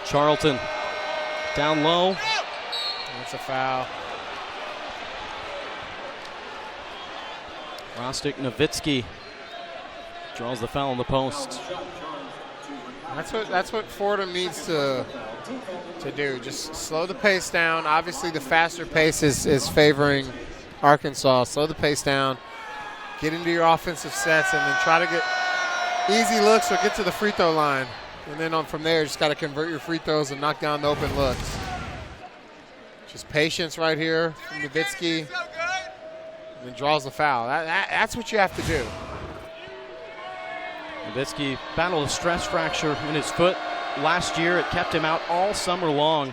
Charlton down low. That's a foul. Rostic Nowitzki draws the foul on the post. That's what Fordham needs to do. Just slow the pace down. Obviously, the faster pace is favoring Arkansas. Slow the pace down. Get into your offensive sets, and then try to get easy looks or get to the free throw line. And then from there, just got to convert your free throws and knock down the open looks. Just patience right here from Nowitzki. And then draws the foul. That's what you have to do. Nowitzki battled a stress fracture in his foot last year. It kept him out all summer long.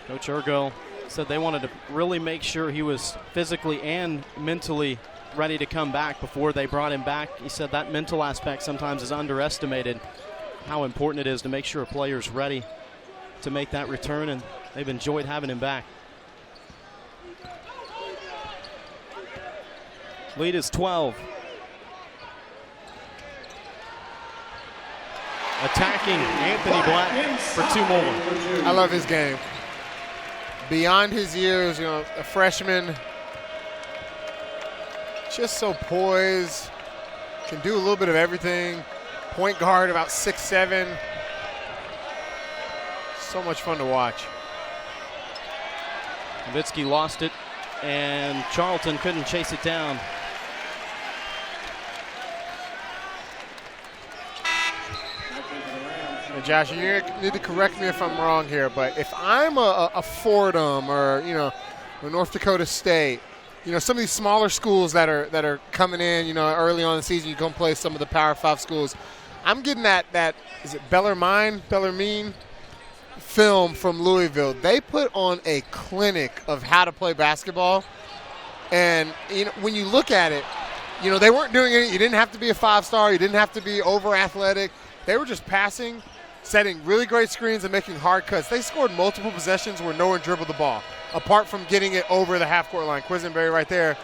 Coach Urgo said they wanted to really make sure he was physically and mentally ready to come back before they brought him back. He said that mental aspect sometimes is underestimated, how important it is to make sure a player's ready to make that return, and they've enjoyed having him back. Lead is 12. Attacking Anthony Black for two more. I love his game. Beyond his years, a freshman, just so poised, can do a little bit of everything. Point guard, about 6'7". So much fun to watch. Nowitzki lost it, and Charlton couldn't chase it down. And Josh, you need to correct me if I'm wrong here, but if I'm a Fordham or or North Dakota State, some of these smaller schools that are coming in, early on in the season, you go and play some of the Power 5 schools. I'm getting that is it Bellarmine film from Louisville. They put on a clinic of how to play basketball, and when you look at it, they weren't doing it. You didn't have to be a 5-star. You didn't have to be over athletic. They were just passing, setting really great screens, and making hard cuts. They scored multiple possessions where no one dribbled the ball, apart from getting it over the half-court line. Quisenberry right there.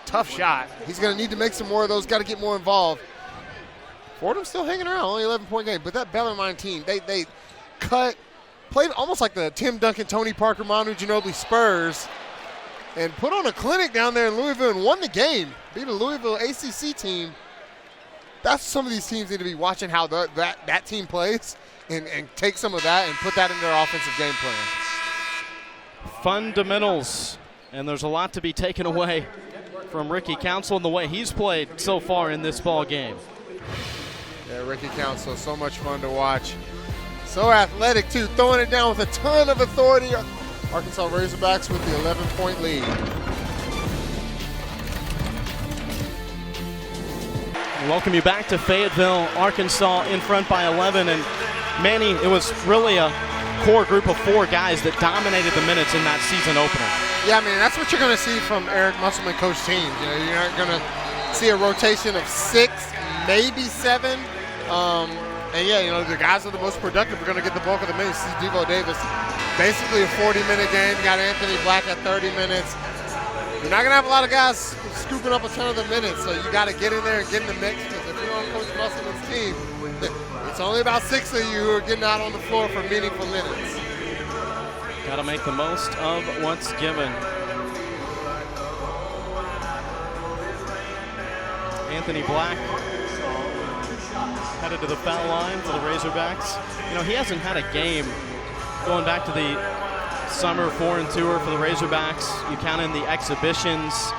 Tough shot. He's going to need to make some more of those, got to get more involved. Fordham's still hanging around, only 11-point game. But that Bellarmine team, they played almost like the Tim Duncan, Tony Parker, Manu Ginobili Spurs, and put on a clinic down there in Louisville and won the game. Beat a Louisville ACC team. That's some of these teams need to be watching how that team plays and take some of that and put that in their offensive game plan. Fundamentals, and there's a lot to be taken away from Ricky Council and the way he's played so far in this ball game. Yeah, Ricky Council, so much fun to watch. So athletic, too, throwing it down with a ton of authority. Arkansas Razorbacks with the 11-point lead. Welcome you back to Fayetteville, Arkansas in front by 11. And Manny, it was really a core group of 4 guys that dominated the minutes in that season opener. Yeah, I mean, that's what you're going to see from Eric Musselman coach teams. You know, you're not going to see a rotation of 6, maybe 7. And yeah, you know, the guys that are the most productive are going to get the bulk of the minutes. See Devo Davis, basically a 40-minute game. You got Anthony Black at 30 minutes. You're not going to have a lot of guys scooping up a ton of the minutes, so you got to get in there and get in the mix, because if you're on Coach Musselman's team, it's only about 6 of you who are getting out on the floor for meaningful minutes. Got to make the most of what's given. Anthony Black headed to the foul line for the Razorbacks. You know, he hasn't had a game going back to the summer foreign tour for the Razorbacks. You count in the exhibitions,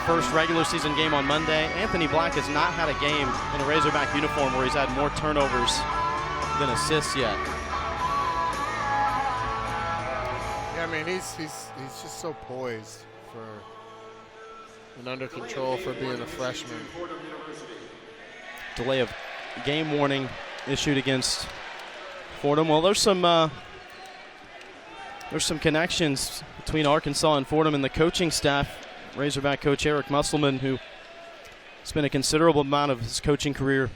first regular season game on Monday. Anthony Black has not had a game in a Razorback uniform where he's had more turnovers than assists yet. Yeah, I mean, he's just so poised for and under control for being a freshman. Delay of game warning issued against Fordham. Well, there's some connections between Arkansas and Fordham and the coaching staff. Razorback coach Eric Musselman, who spent a considerable amount of his coaching career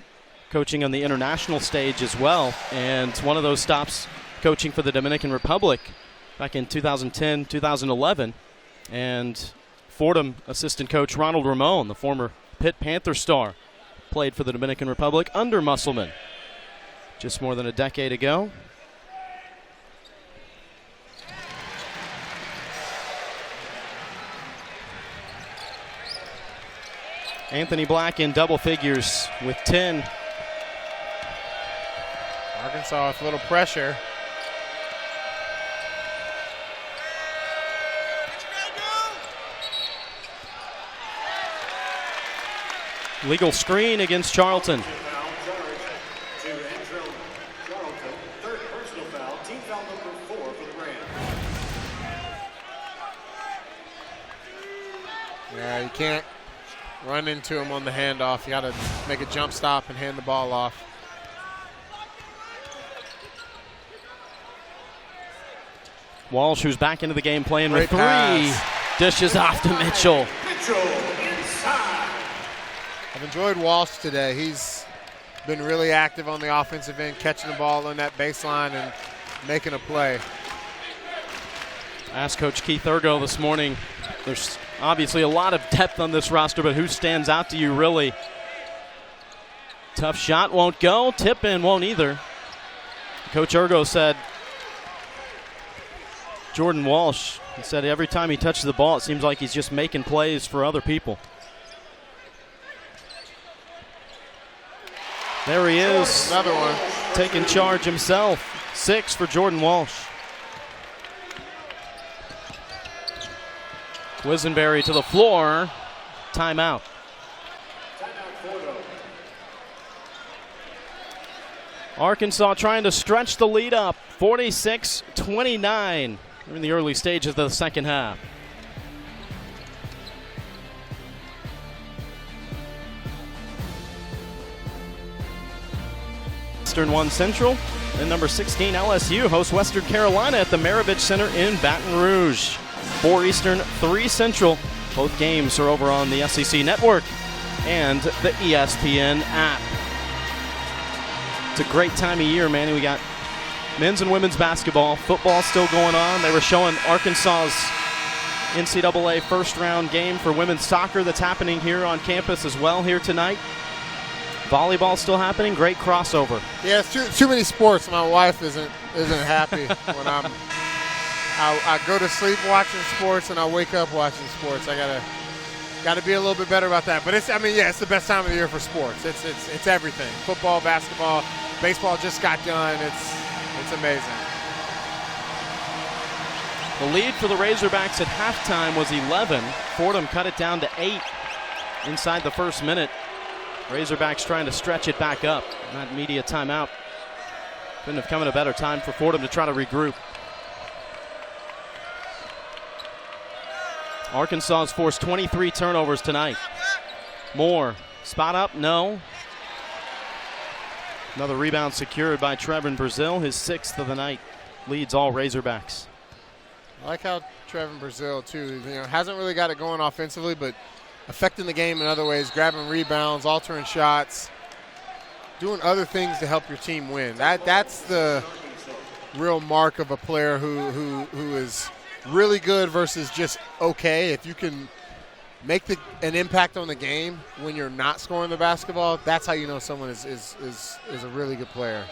coaching on the international stage as well, and one of those stops coaching for the Dominican Republic back in 2010, 2011. And Fordham assistant coach Ronald Ramon, the former Pitt Panther star, played for the Dominican Republic under Musselman just more than a decade ago. Anthony Black in double figures with 10. Arkansas with a little pressure. Legal screen against Charlton. Yeah, you can't run into him on the handoff. You got to make a jump stop and hand the ball off. Walsh, who's back into the game playing Great with 3, pass. dishes off to Mitchell. I've enjoyed Walsh today. He's been really active on the offensive end, catching the ball on that baseline and making a play. Asked Coach Keith Ergo this morning, there's obviously a lot of depth on this roster, but who stands out to you really? Tough shot won't go, tip in won't either. Coach Ergo said Jordan Walsh, he said every time he touches the ball, it seems like he's just making plays for other people. There he is. Another one. Taking charge himself. 6 for Jordan Walsh. Quisenberry to the floor. Timeout. Arkansas trying to stretch the lead up. 46-29. We're in the early stages of the second half. Western 1 Central and number 16 LSU hosts Western Carolina at the Maravich Center in Baton Rouge. 4 Eastern, 3 Central. Both games are over on the SEC Network and the ESPN app. It's a great time of year, man. We got men's and women's basketball, football still going on. They were showing Arkansas's NCAA first round game for women's soccer that's happening here on campus as well here tonight. Volleyball still happening. Great crossover. Yeah, it's too many sports. My wife isn't happy when I go to sleep watching sports and I wake up watching sports. I gotta be a little bit better about that. But it's the best time of the year for sports. It's everything. Football, basketball, baseball just got done. It's amazing. The lead for the Razorbacks at halftime was 11. Fordham cut it down to 8 inside the first minute. Razorbacks trying to stretch it back up. That media timeout couldn't have come at a better time for Fordham to try to regroup. Arkansas has forced 23 turnovers tonight. Moore, spot up, no. Another rebound secured by Trevor Brazil, his 6th of the night. leads all Razorbacks. I like how Trevin Brazil, too, hasn't really got it going offensively, but affecting the game in other ways, grabbing rebounds, altering shots, doing other things to help your team win. That's the real mark of a player who is really good versus just okay. If you can make an impact on the game when you're not scoring the basketball, that's how you know someone is a really good player.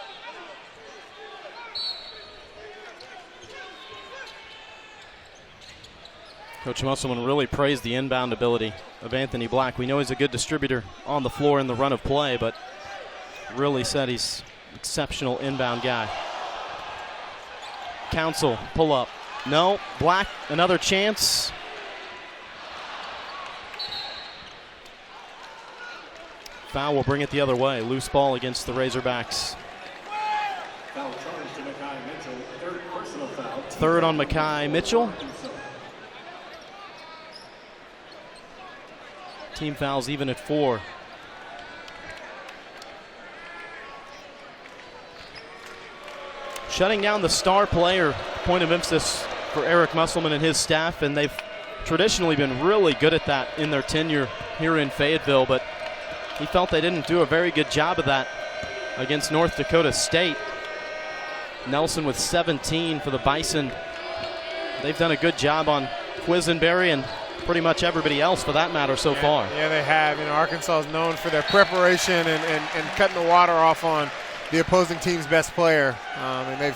Coach Musselman really praised the inbound ability of Anthony Black. We know he's a good distributor on the floor in the run of play, but really said he's an exceptional inbound guy. Council, pull up. No, Black, another chance. Foul will bring it the other way. Loose ball against the Razorbacks. Foul charge to Makai Mitchell. Third personal foul. Third on Makai Mitchell. Team fouls even at 4. Shutting down the star player, point of emphasis for Eric Musselman and his staff, and they've traditionally been really good at that in their tenure here in Fayetteville, but he felt they didn't do a very good job of that against North Dakota State. Nelson with 17 for the Bison. They've done a good job on Quisenberry and pretty much everybody else for that matter so far. Yeah, they have. Arkansas is known for their preparation and cutting the water off on the opposing team's best player. And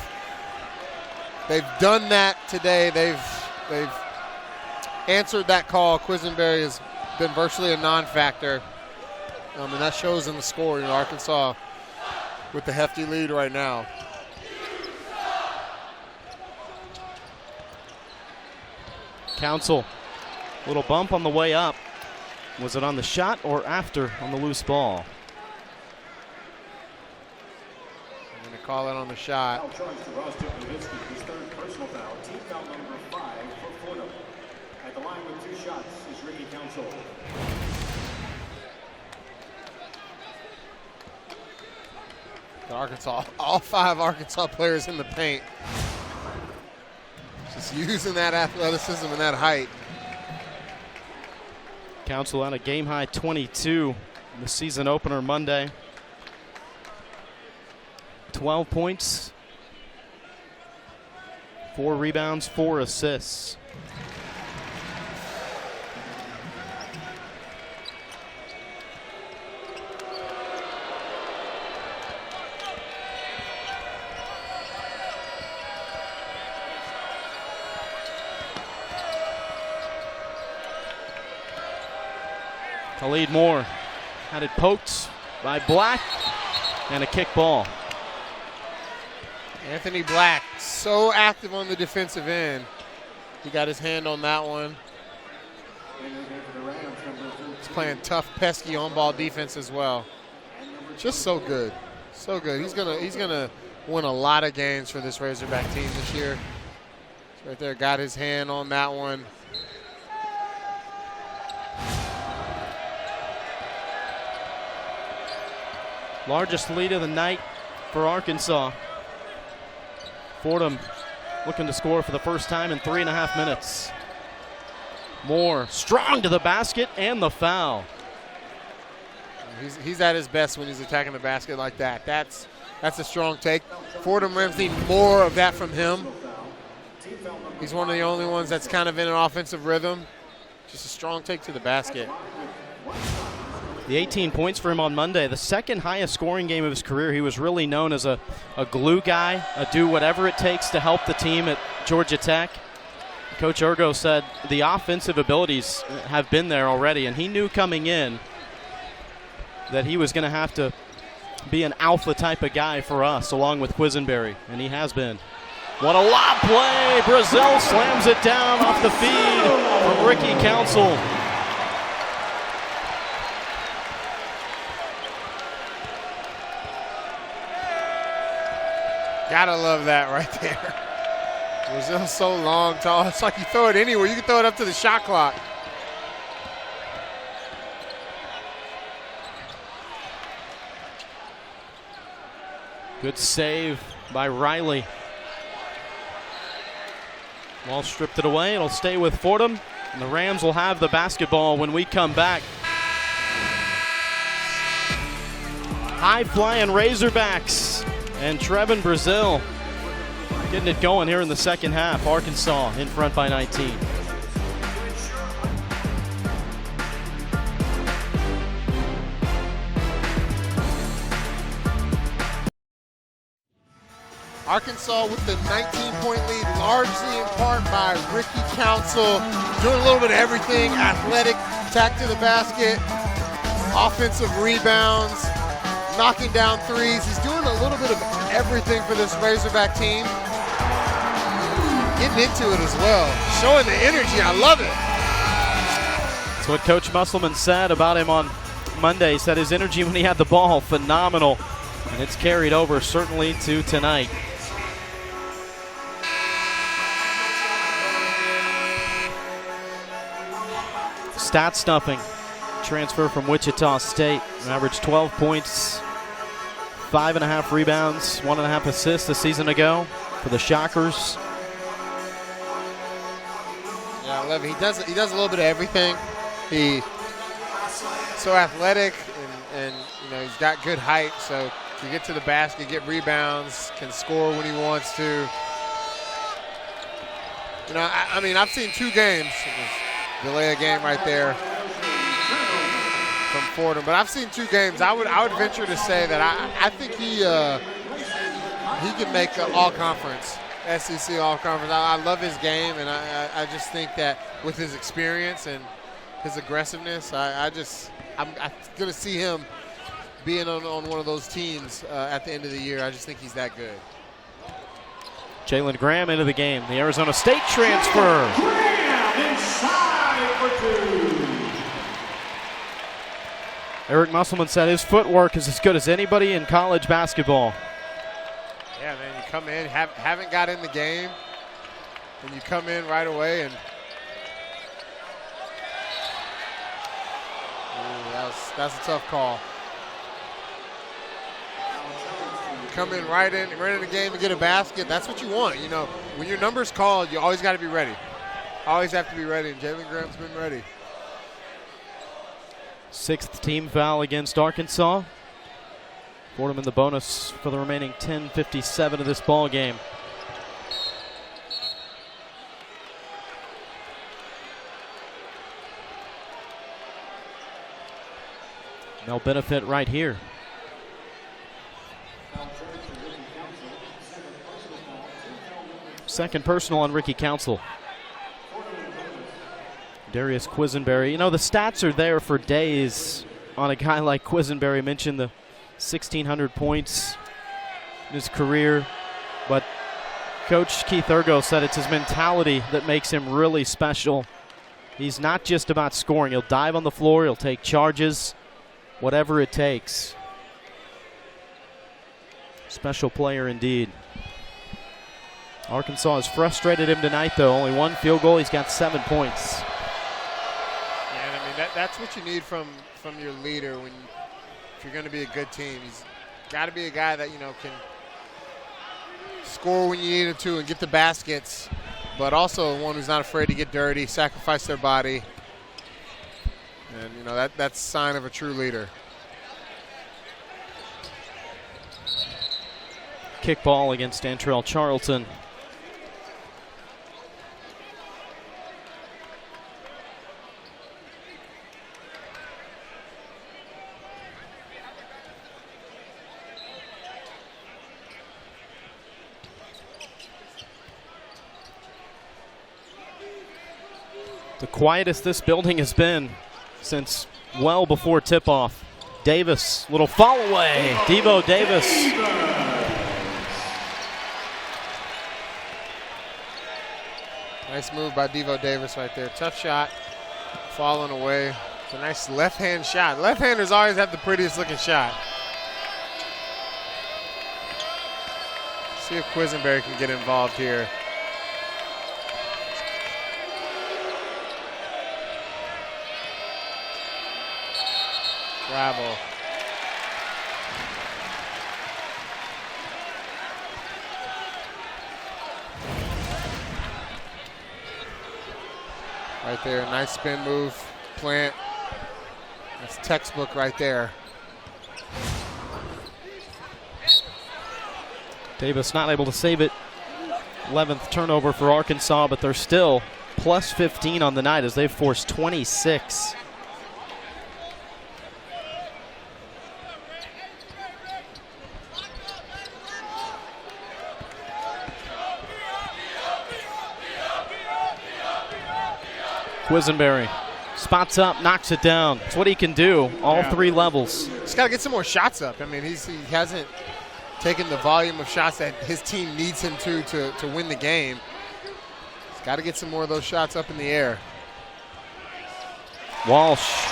they've done that today. They've answered that call. Quisenberry has been virtually a non-factor. And that shows in the score. Arkansas with the hefty lead right now. Council, little bump on the way up. Was it on the shot or after on the loose ball? I'm going to call it on the shot. Foul charge to Ross Tukhnovitsky, his third personal foul. Team foul number 5 for Fordham. At the line with 2 shots is Ricky Council. Arkansas, all 5 Arkansas players in the paint. Just using that athleticism and that height. Council on a game-high 22 in the season opener Monday. 12 points, 4 rebounds, 4 assists. Khalid Moore had it poked by Black, and a kick ball. Anthony Black, so active on the defensive end. He got his hand on that one. He's playing tough, pesky on-ball defense as well. Just so good, so good. He's gonna win a lot of games for this Razorback team this year. Right there, got his hand on that one. Largest lead of the night for Arkansas. Fordham looking to score for the first time in 3.5 minutes. Moore strong to the basket and the foul. He's at his best when he's attacking the basket like that. That's a strong take. Fordham Rams need more of that from him. He's one of the only ones that's kind of in an offensive rhythm. Just a strong take to the basket. The 18 points for him on Monday, the second highest scoring game of his career. He was really known as a glue guy, a do whatever it takes to help the team at Georgia Tech. Coach Ergo said the offensive abilities have been there already, and he knew coming in that he was going to have to be an alpha type of guy for us, along with Quisenberry, and he has been. What a lob play! Brazil slams it down off the feed from Ricky Council. Gotta love that right there. Brazil's so long, tall. It's like you throw it anywhere. You can throw it up to the shot clock. Good save by Riley. Ball stripped it away. It'll stay with Fordham. And the Rams will have the basketball when we come back. High-flying Razorbacks and Trevin Brazil getting it going here in the second half. Arkansas in front by 19. Arkansas with the 19-point lead, largely in part by Ricky Council, doing a little bit of everything, athletic, attack to the basket, offensive rebounds, knocking down threes. He's doing a little bit of everything for this Razorback team. Getting into it as well, showing the energy. I love it. That's what Coach Musselman said about him on Monday. He said his energy when he had the ball, phenomenal. And it's carried over certainly to tonight. Stat stuffing. Transfer from Wichita State. Averaged 12 points, 5.5 rebounds, 1.5 assists a season ago for the Shockers. Yeah, I love it. He does a little bit of everything. He's so athletic and you know, he's got good height, so can get to the basket, get rebounds, can score when he wants to. You know, I mean, I've seen 2 games. Delay a game right there from Fordham, but I've seen 2 games. I would venture to say that I think he can make an all-conference, SEC all-conference. I love his game, and I just think that with his experience and his aggressiveness, I'm going to see him being on one of those teams at the end of the year. I just think he's that good. Jalen Graham into the game, the Arizona State transfer. Eric Musselman said his footwork is as good as anybody in college basketball. Yeah, man, you come in, haven't got in the game, and you come in right away, and that's a tough call. You come in right in the game and get a basket. That's what you want. You know, when your number's called, you always got to be ready. Always have to be ready, and Jalen Graham's been ready. 6th team foul against Arkansas. Fordham in the bonus for the remaining 10:57 of this ball game. They'll benefit right here. Second personal on Ricky Council. Darius Quisenberry. You know, the stats are there for days on a guy like Quisenberry. Mentioned the 1,600 points in his career. But Coach Keith Ergo said it's his mentality that makes him really special. He's not just about scoring. He'll dive on the floor. He'll take charges, whatever it takes. Special player indeed. Arkansas has frustrated him tonight, though. Only 1 field goal. He's got 7 points. That's what you need from your leader if you're going to be a good team. He's got to be a guy that, you know, can score when you need him to and get the baskets, but also one who's not afraid to get dirty, sacrifice their body. And, you know, that's a sign of a true leader. Kick ball against Antrell Charlton. The quietest this building has been since well before tip-off. Davis, little fall away. Devo Davis. Nice move by Devo Davis right there. Tough shot, falling away. It's a nice left-hand shot. Left-handers always have the prettiest looking shot. See if Quisenberry can get involved here. Travel. Right there, nice spin move, plant. That's textbook right there. Davis not able to save it. 11th turnover for Arkansas, but they're still plus 15 on the night as they've forced 26. Quisenberry spots up, knocks it down. It's what he can do, all three levels. He's got to get some more shots up. I mean, he hasn't taken the volume of shots that his team needs him to win the game. He's got to get some more of those shots up in the air. Walsh.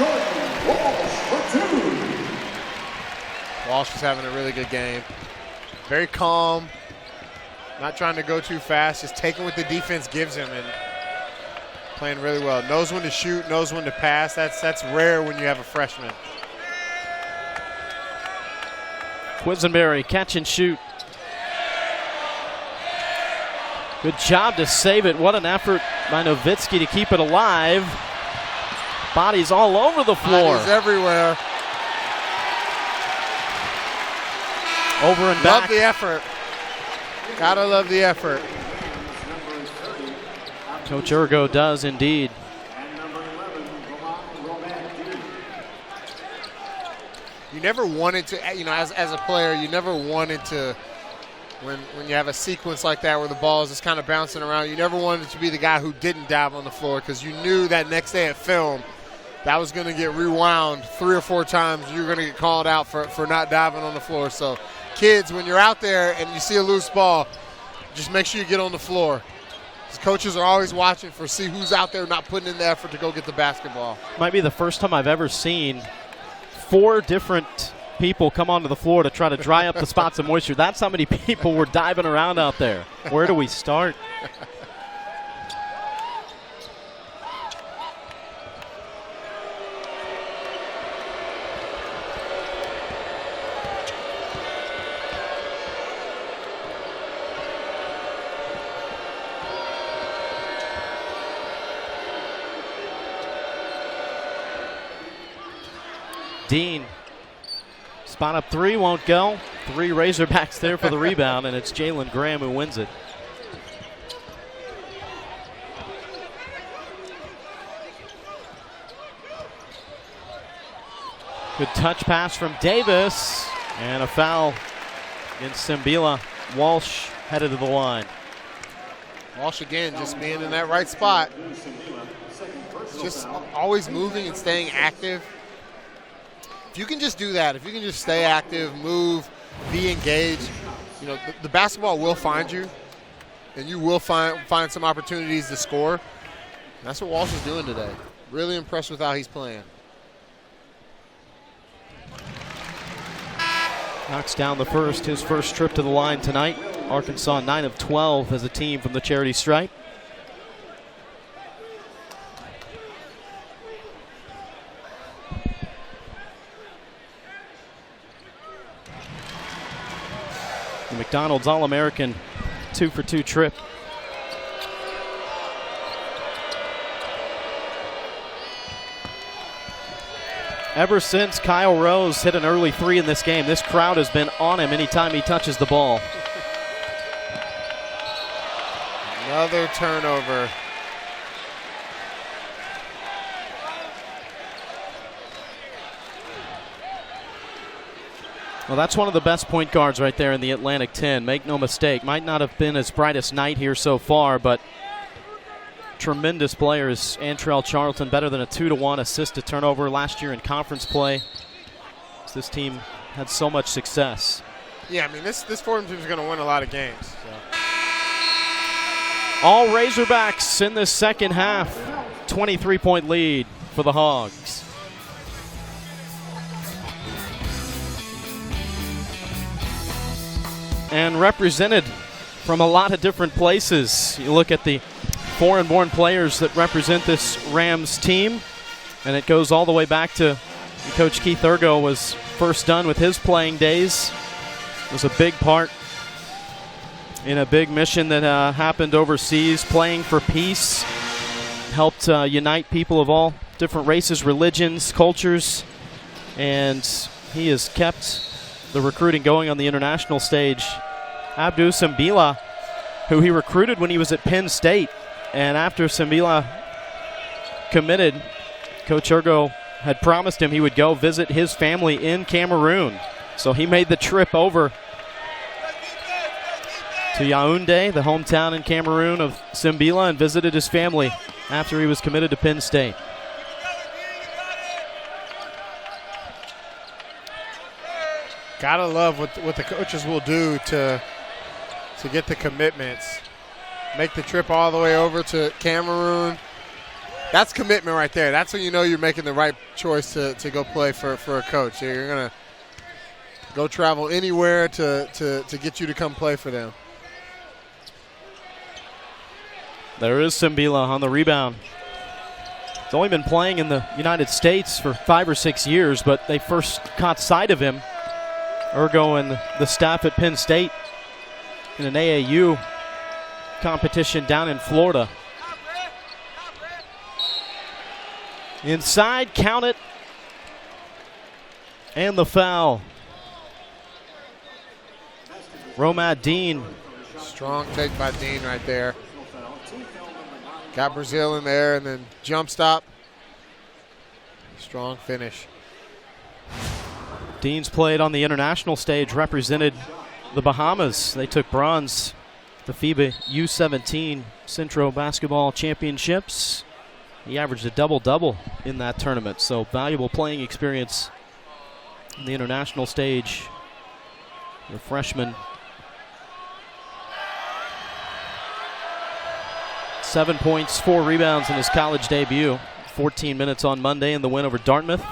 Walsh is having a really good game. Very calm, not trying to go too fast, just taking what the defense gives him and playing really well. Knows when to shoot, knows when to pass. That's rare when you have a freshman. Quisenberry, catch and shoot. Good job to save it. What an effort by Nowitzki to keep it alive. Bodies all over the floor. Bodies everywhere. Over and back. Love the effort. Gotta love the effort. Coach Urgo does indeed. You never wanted to, as a player, you never wanted to, when you have a sequence like that where the ball is just kind of bouncing around, you never wanted to be the guy who didn't dive on the floor because you knew that next day at film that was going to get rewound 3 or 4 times. You're going to get called out for not diving on the floor. So, kids, when you're out there and you see a loose ball, just make sure you get on the floor. Coaches are always watching for see who's out there not putting in the effort to go get the basketball. Might be the first time I've ever seen 4 different people come onto the floor to try to dry up the spots of moisture. That's how many people were diving around out there. Where do we start? Dean, spot up 3, won't go. 3 Razorbacks there for the rebound, and it's Jalen Graham who wins it. Good touch pass from Davis, and a foul against Simbila. Walsh headed to the line. Walsh again just being in that right spot. Just always moving and staying active. If you can just do that, if you can just stay active, move, be engaged, the basketball will find you, and you will find some opportunities to score. And that's what Walsh is doing today. Really impressed with how he's playing. Knocks down the first, his first trip to the line tonight. Arkansas 9 of 12 as a team from the charity stripe. The McDonald's All-American 2-for-2 trip. Ever since Kyle Rose hit an early 3 in this game, this crowd has been on him anytime he touches the ball. Another turnover. Well, that's one of the best point guards right there in the Atlantic 10. Make no mistake. Might not have been his brightest night here so far, but tremendous players. Antrell Charlton, better than a 2-to-1 assist to turnover last year in conference play. This team had so much success. Yeah, I mean, this Fordham team is going to win a lot of games. So. All Razorbacks in this second half. 23-point lead for the Hogs. And represented from a lot of different places. You look at the foreign-born players that represent this Rams team, and it goes all the way back to Coach Keith Urgo was first done with his playing days. It was a big part in a big mission that happened overseas, playing for peace, helped unite people of all different races, religions, cultures, and he has kept the recruiting going on the international stage. Abdou Simbila, who he recruited when he was at Penn State, and after Simbila committed, Coach Ergo had promised him he would go visit his family in Cameroon. So he made the trip over to Yaoundé, the hometown in Cameroon of Simbila, and visited his family after he was committed to Penn State. Gotta love what the coaches will do to get the commitments. Make the trip all the way over to Cameroon. That's commitment right there. That's when you know you're making the right choice to go play for a coach. You're going to go travel anywhere to get you to come play for them. There is Simbila on the rebound. He's only been playing in the United States for 5 or 6 years, but they first caught sight of him, Ergo and the staff at Penn State, in an AAU competition down in Florida. Inside, count it, and the foul. Romad Dean. Strong take by Dean right there. Got Brazil in there and then jump stop. Strong finish. Dean's played on the international stage, represented the Bahamas. They took bronze at the FIBA U17 Centro Basketball Championships. He averaged a double-double in that tournament, so valuable playing experience on the international stage. The freshman. 7 points, 4 rebounds in his college debut. 14 minutes on Monday in the win over Dartmouth.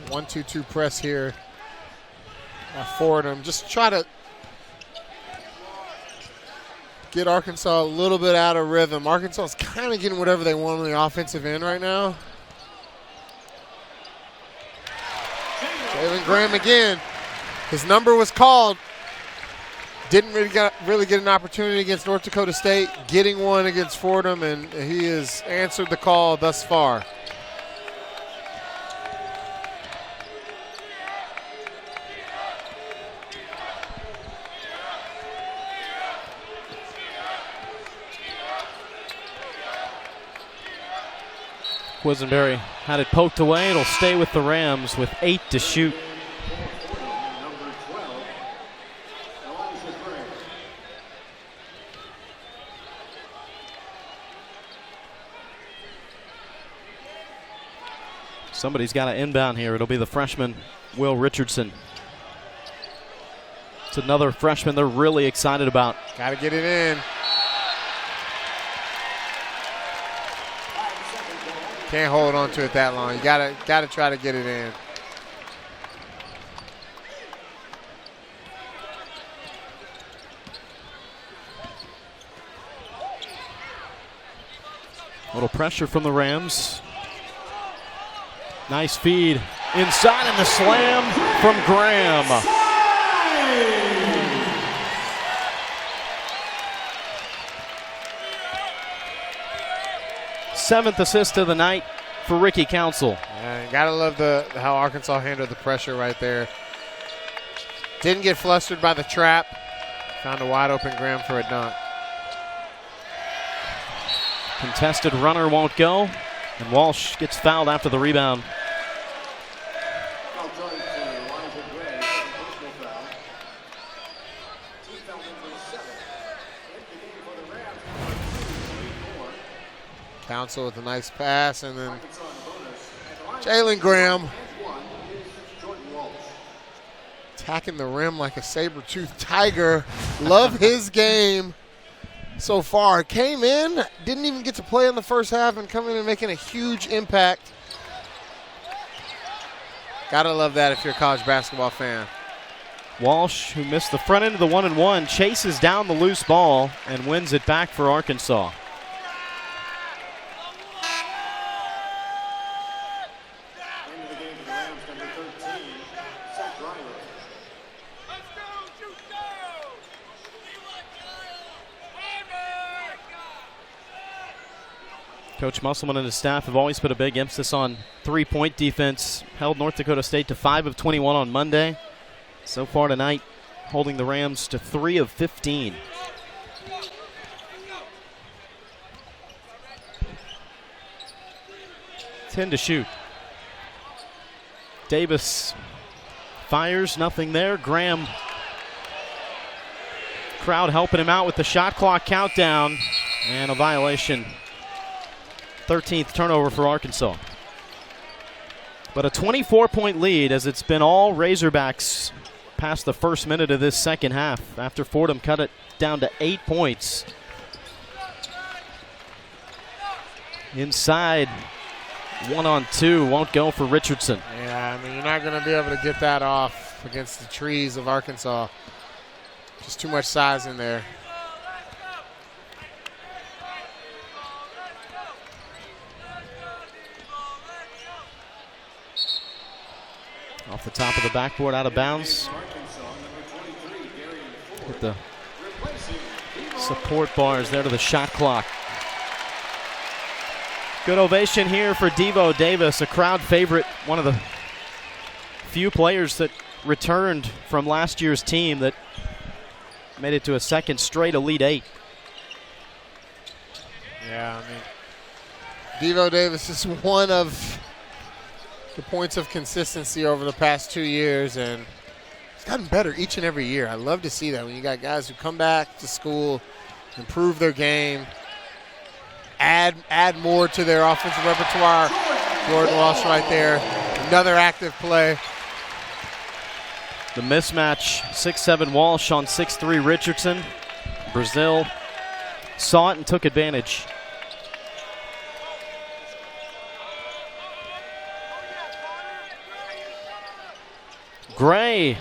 One-two-two press here. Fordham. Just try to get Arkansas a little bit out of rhythm. Arkansas is kind of getting whatever they want on the offensive end right now. Jalen Graham again. His number was called. Didn't really get an opportunity against North Dakota State. Getting one against Fordham, and he has answered the call thus far. Quisenberry had it poked away. It'll stay with the Rams with 8 to shoot. Somebody's got to inbound here. It'll be the freshman, Will Richardson. It's another freshman they're really excited about. Got to get it in. Can't hold on to it that long. You gotta try to get it in. A little pressure from the Rams. Nice feed inside, and the slam from Graham. Seventh assist of the night for Ricky Council. Yeah, you gotta love how Arkansas handled the pressure right there. Didn't get flustered by the trap. Found a wide open Graham for a dunk. Contested runner won't go, and Walsh gets fouled after the rebound. Council with a nice pass, and then Jalen Graham attacking the rim like a saber-toothed tiger. Love his game so far. Came in, didn't even get to play in the first half, and coming in and making a huge impact. Gotta love that if you're a college basketball fan. Walsh, who missed the front end of the 1-and-1, chases down the loose ball and wins it back for Arkansas. Coach Musselman and his staff have always put a big emphasis on three-point defense. Held North Dakota State to 5 of 21 on Monday. So far tonight, holding the Rams to 3 of 15. Ten to shoot. Davis fires, nothing there. Graham, crowd helping him out with the shot clock countdown, and a violation. 13th turnover for Arkansas. But a 24-point lead, as it's been all Razorbacks past the first minute of this second half, after Fordham cut it down to 8 points. Inside, 1-on-2, won't go for Richardson. Yeah, I mean, you're not going to be able to get that off against the trees of Arkansas. Just too much size in there. Off the top of the backboard, out of bounds. Hit the support bars there to the shot clock. Good ovation here for Devo Davis, a crowd favorite, one of the few players that returned from last year's team that made it to a second straight Elite Eight. Yeah, I mean, Devo Davis is one of the points of consistency over the past 2 years, and it's gotten better each and every year. I love to see that when you got guys who come back to school, improve their game, add more to their offensive repertoire. Jordan Walsh right there, another active play. The mismatch, 6'7" Walsh on 6'3" Richardson. Brazil saw it and took advantage. Gray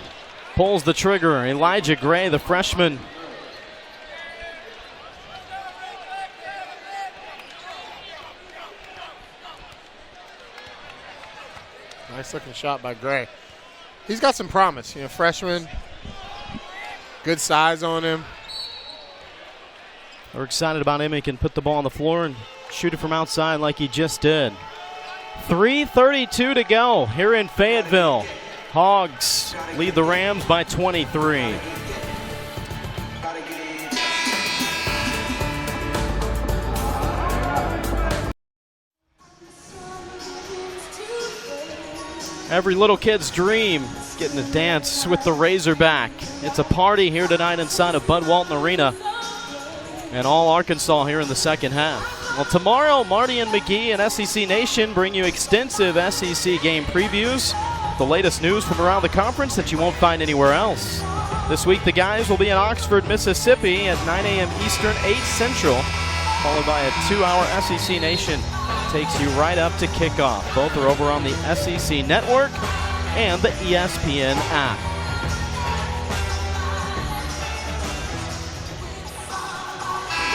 pulls the trigger. Elijah Gray, the freshman. Nice looking shot by Gray. He's got some promise, freshman. Good size on him. We're excited about him. He can put the ball on the floor and shoot it from outside like he just did. 3:32 to go here in Fayetteville. Hogs lead the Rams by 23. Every little kid's dream, getting to dance with the Razorback. It's a party here tonight inside of Bud Walton Arena. And all Arkansas here in the second half. Well, tomorrow, Marty and McGee and SEC Nation bring you extensive SEC game previews. The latest news from around the conference that you won't find anywhere else. This week, the guys will be in Oxford, Mississippi at 9 a.m. Eastern, 8 Central, followed by a 2-hour SEC Nation. Takes you right up to kickoff. Both are over on the SEC Network and the ESPN app.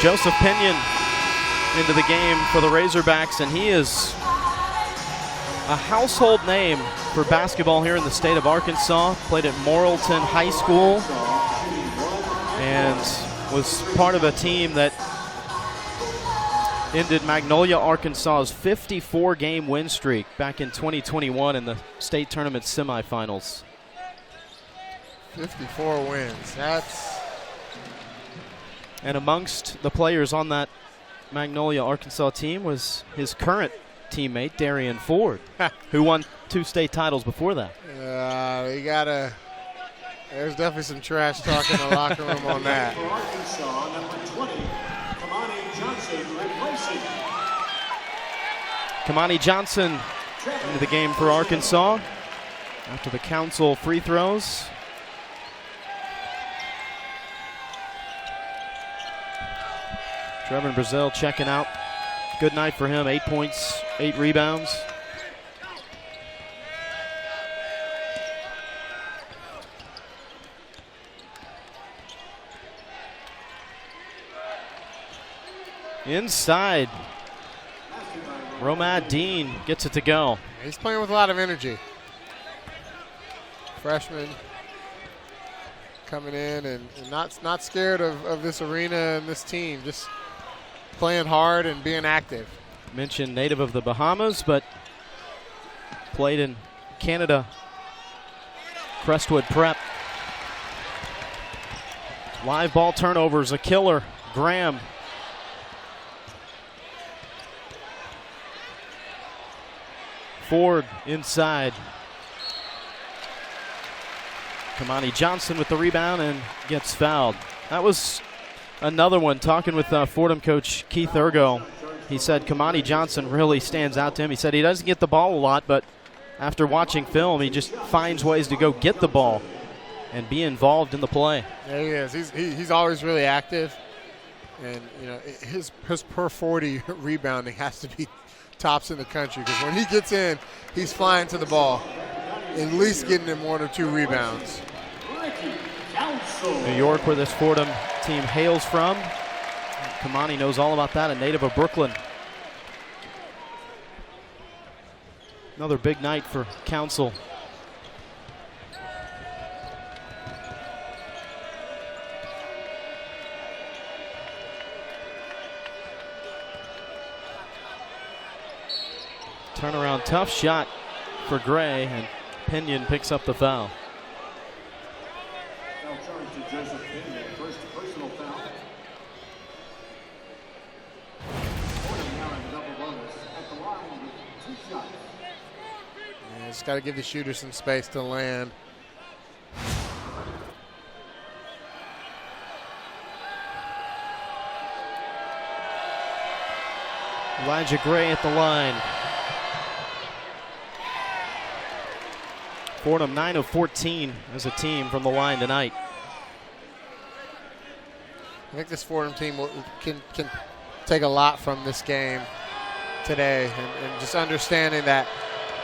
Joseph Pinion into the game for the Razorbacks, and he is a household name for basketball here in the state of Arkansas. Played at Morrilton High School and was part of a team that ended Magnolia, Arkansas's 54-game win streak back in 2021 in the state tournament semifinals. 54 wins. And amongst the players on that Magnolia, Arkansas team was his current teammate, Darian Ford, who won 2 state titles before that. There's definitely some trash talk in the locker room on that. For Arkansas, number 20, Kamani Johnson replacing. Kamani Johnson into the game for Arkansas after the Council free throws. Trevor Brazil checking out. Good night for him. 8 points, 8 rebounds. Inside, Romad Dean gets it to go. He's playing with a lot of energy. Freshman coming in and not scared of this arena and this team. Just playing hard and being active. Mentioned native of the Bahamas, but played in Canada, Crestwood Prep. Live ball turnovers, a killer. Graham. Ford inside. Kamani Johnson with the rebound and gets fouled. That was another one. Talking with Fordham coach Keith Ergo, he said Kamani Johnson really stands out to him. He said he doesn't get the ball a lot, but after watching film, he just finds ways to go get the ball and be involved in the play. There he is. He's always really active, and you know his per 40 rebounding has to be tops in the country, because when he gets in, he's flying to the ball, at least getting him 1 or 2 rebounds. New York, where this Fordham team hails from. Kamani knows all about that, a native of Brooklyn. Another big night for Council. Turnaround tough shot for Gray, and Pinion picks up the foul. Foul charge to Joseph Pinion, first personal foul. Fordham now in double bonus at the line with 2 shots. Yeah, just got to give the shooter some space to land. Elijah Gray at the line. Fordham 9 of 14 as a team from the line tonight. I think this Fordham team can take a lot from this game today, and just understanding that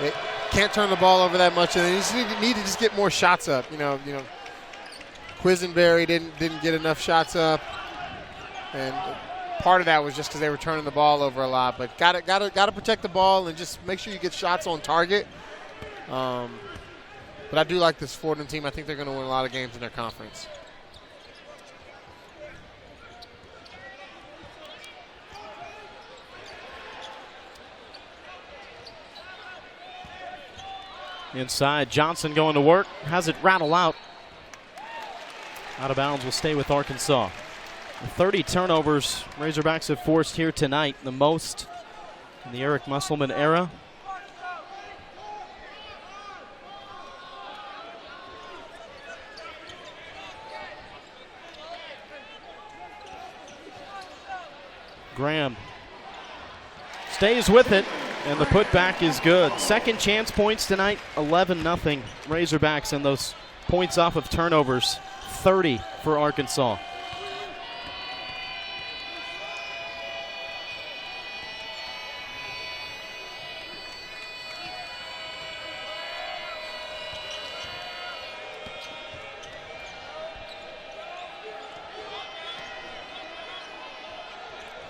they can't turn the ball over that much, and they just need to just get more shots up. You know, Quisenberry didn't get enough shots up, and part of that was just because they were turning the ball over a lot. But got to protect the ball and just make sure you get shots on target. But I do like this Fordham team. I think they're going to win a lot of games in their conference. Inside, Johnson going to work, has it rattle out. Out of bounds, will stay with Arkansas. 30 turnovers Razorbacks have forced here tonight, the most in the Eric Musselman era. Graham stays with it, and the putback is good. Second chance points tonight, 11-0 Razorbacks, and those points off of turnovers, 30 for Arkansas.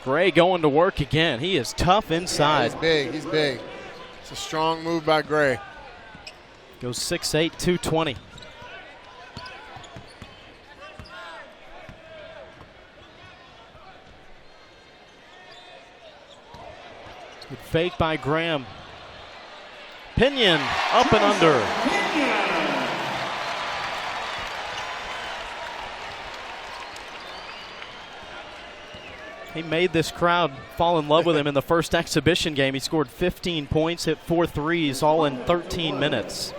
Gray going to work again. He is tough inside. Yeah, he's big. It's a strong move by Gray. Goes 6'8", 220. Good fake by Graham. Pinion up and under. He made this crowd fall in love with him in the first exhibition game. He scored 15 points, hit 4 threes, all in 13 minutes.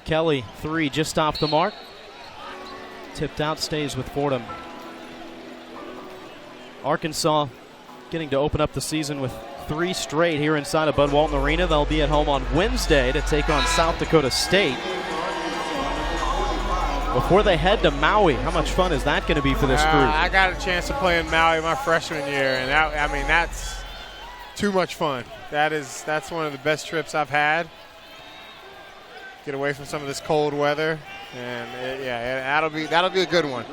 Kelly, 3 just off the mark. Tipped out, stays with Fordham. Arkansas getting to open up the season with 3 straight here inside of Bud Walton Arena. They'll be at home on Wednesday to take on South Dakota State. Before they head to Maui, how much fun is that going to be for this group? I got a chance to play in Maui my freshman year, and that's too much fun. That's one of the best trips I've had. Get away from some of this cold weather, and that'll be a good one.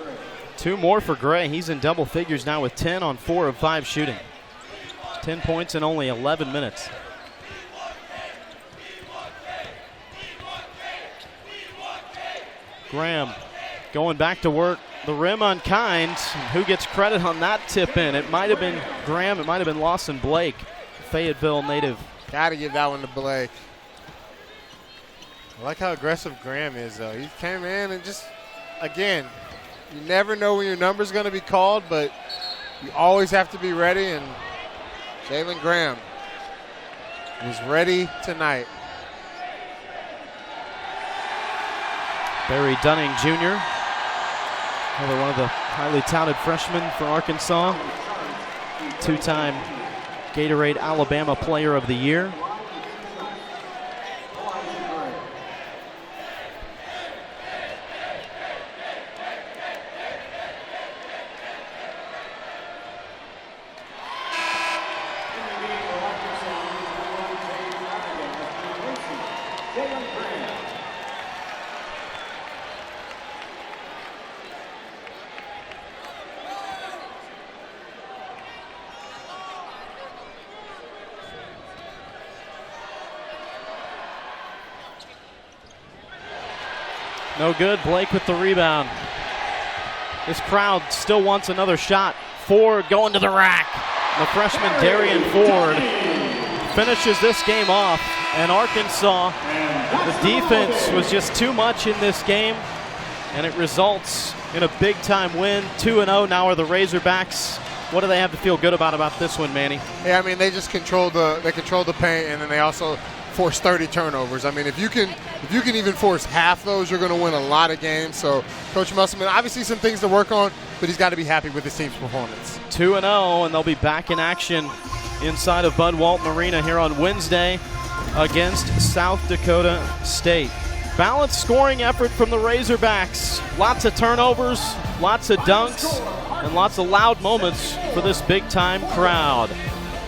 2 more for Gray. He's in double figures now with 10 on 4 of 5 shooting. 10 points in only 11 minutes. Graham going back to work, the rim unkind. Who gets credit on that tip in? It might have been Graham. It might have been Lawson Blake, Fayetteville native. Got to give that one to Blake. I like how aggressive Graham is, though. He came in and just, again, you never know when your number's going to be called, but you always have to be ready, and Jalen Graham was ready tonight. Barry Dunning Jr., another one of the highly touted freshmen for Arkansas, two-time Gatorade Alabama Player of the Year. No good. Blake with the rebound. This crowd still wants another shot. Ford going to the rack. The freshman Darian Ford finishes this game off. And Arkansas, the defense was just too much in this game, and it results in a big-time win. 2-0 now are the Razorbacks. What do they have to feel good about this one, Manny? Yeah, I mean, they just control the paint, and then they also force 30 turnovers. I mean, if you can even force half those, you're going to win a lot of games. So Coach Musselman, obviously some things to work on, but he's got to be happy with his team's performance. 2-0, and they'll be back in action inside of Bud Walton Arena here on Wednesday against South Dakota State. Balanced scoring effort from the Razorbacks. Lots of turnovers, lots of dunks, and lots of loud moments for this big-time crowd.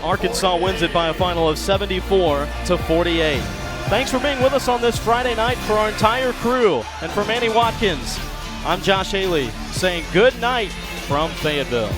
Arkansas wins it by a final of 74-48. Thanks for being with us on this Friday night. For our entire crew and for Manny Watkins, I'm Josh Haley saying good night from Fayetteville.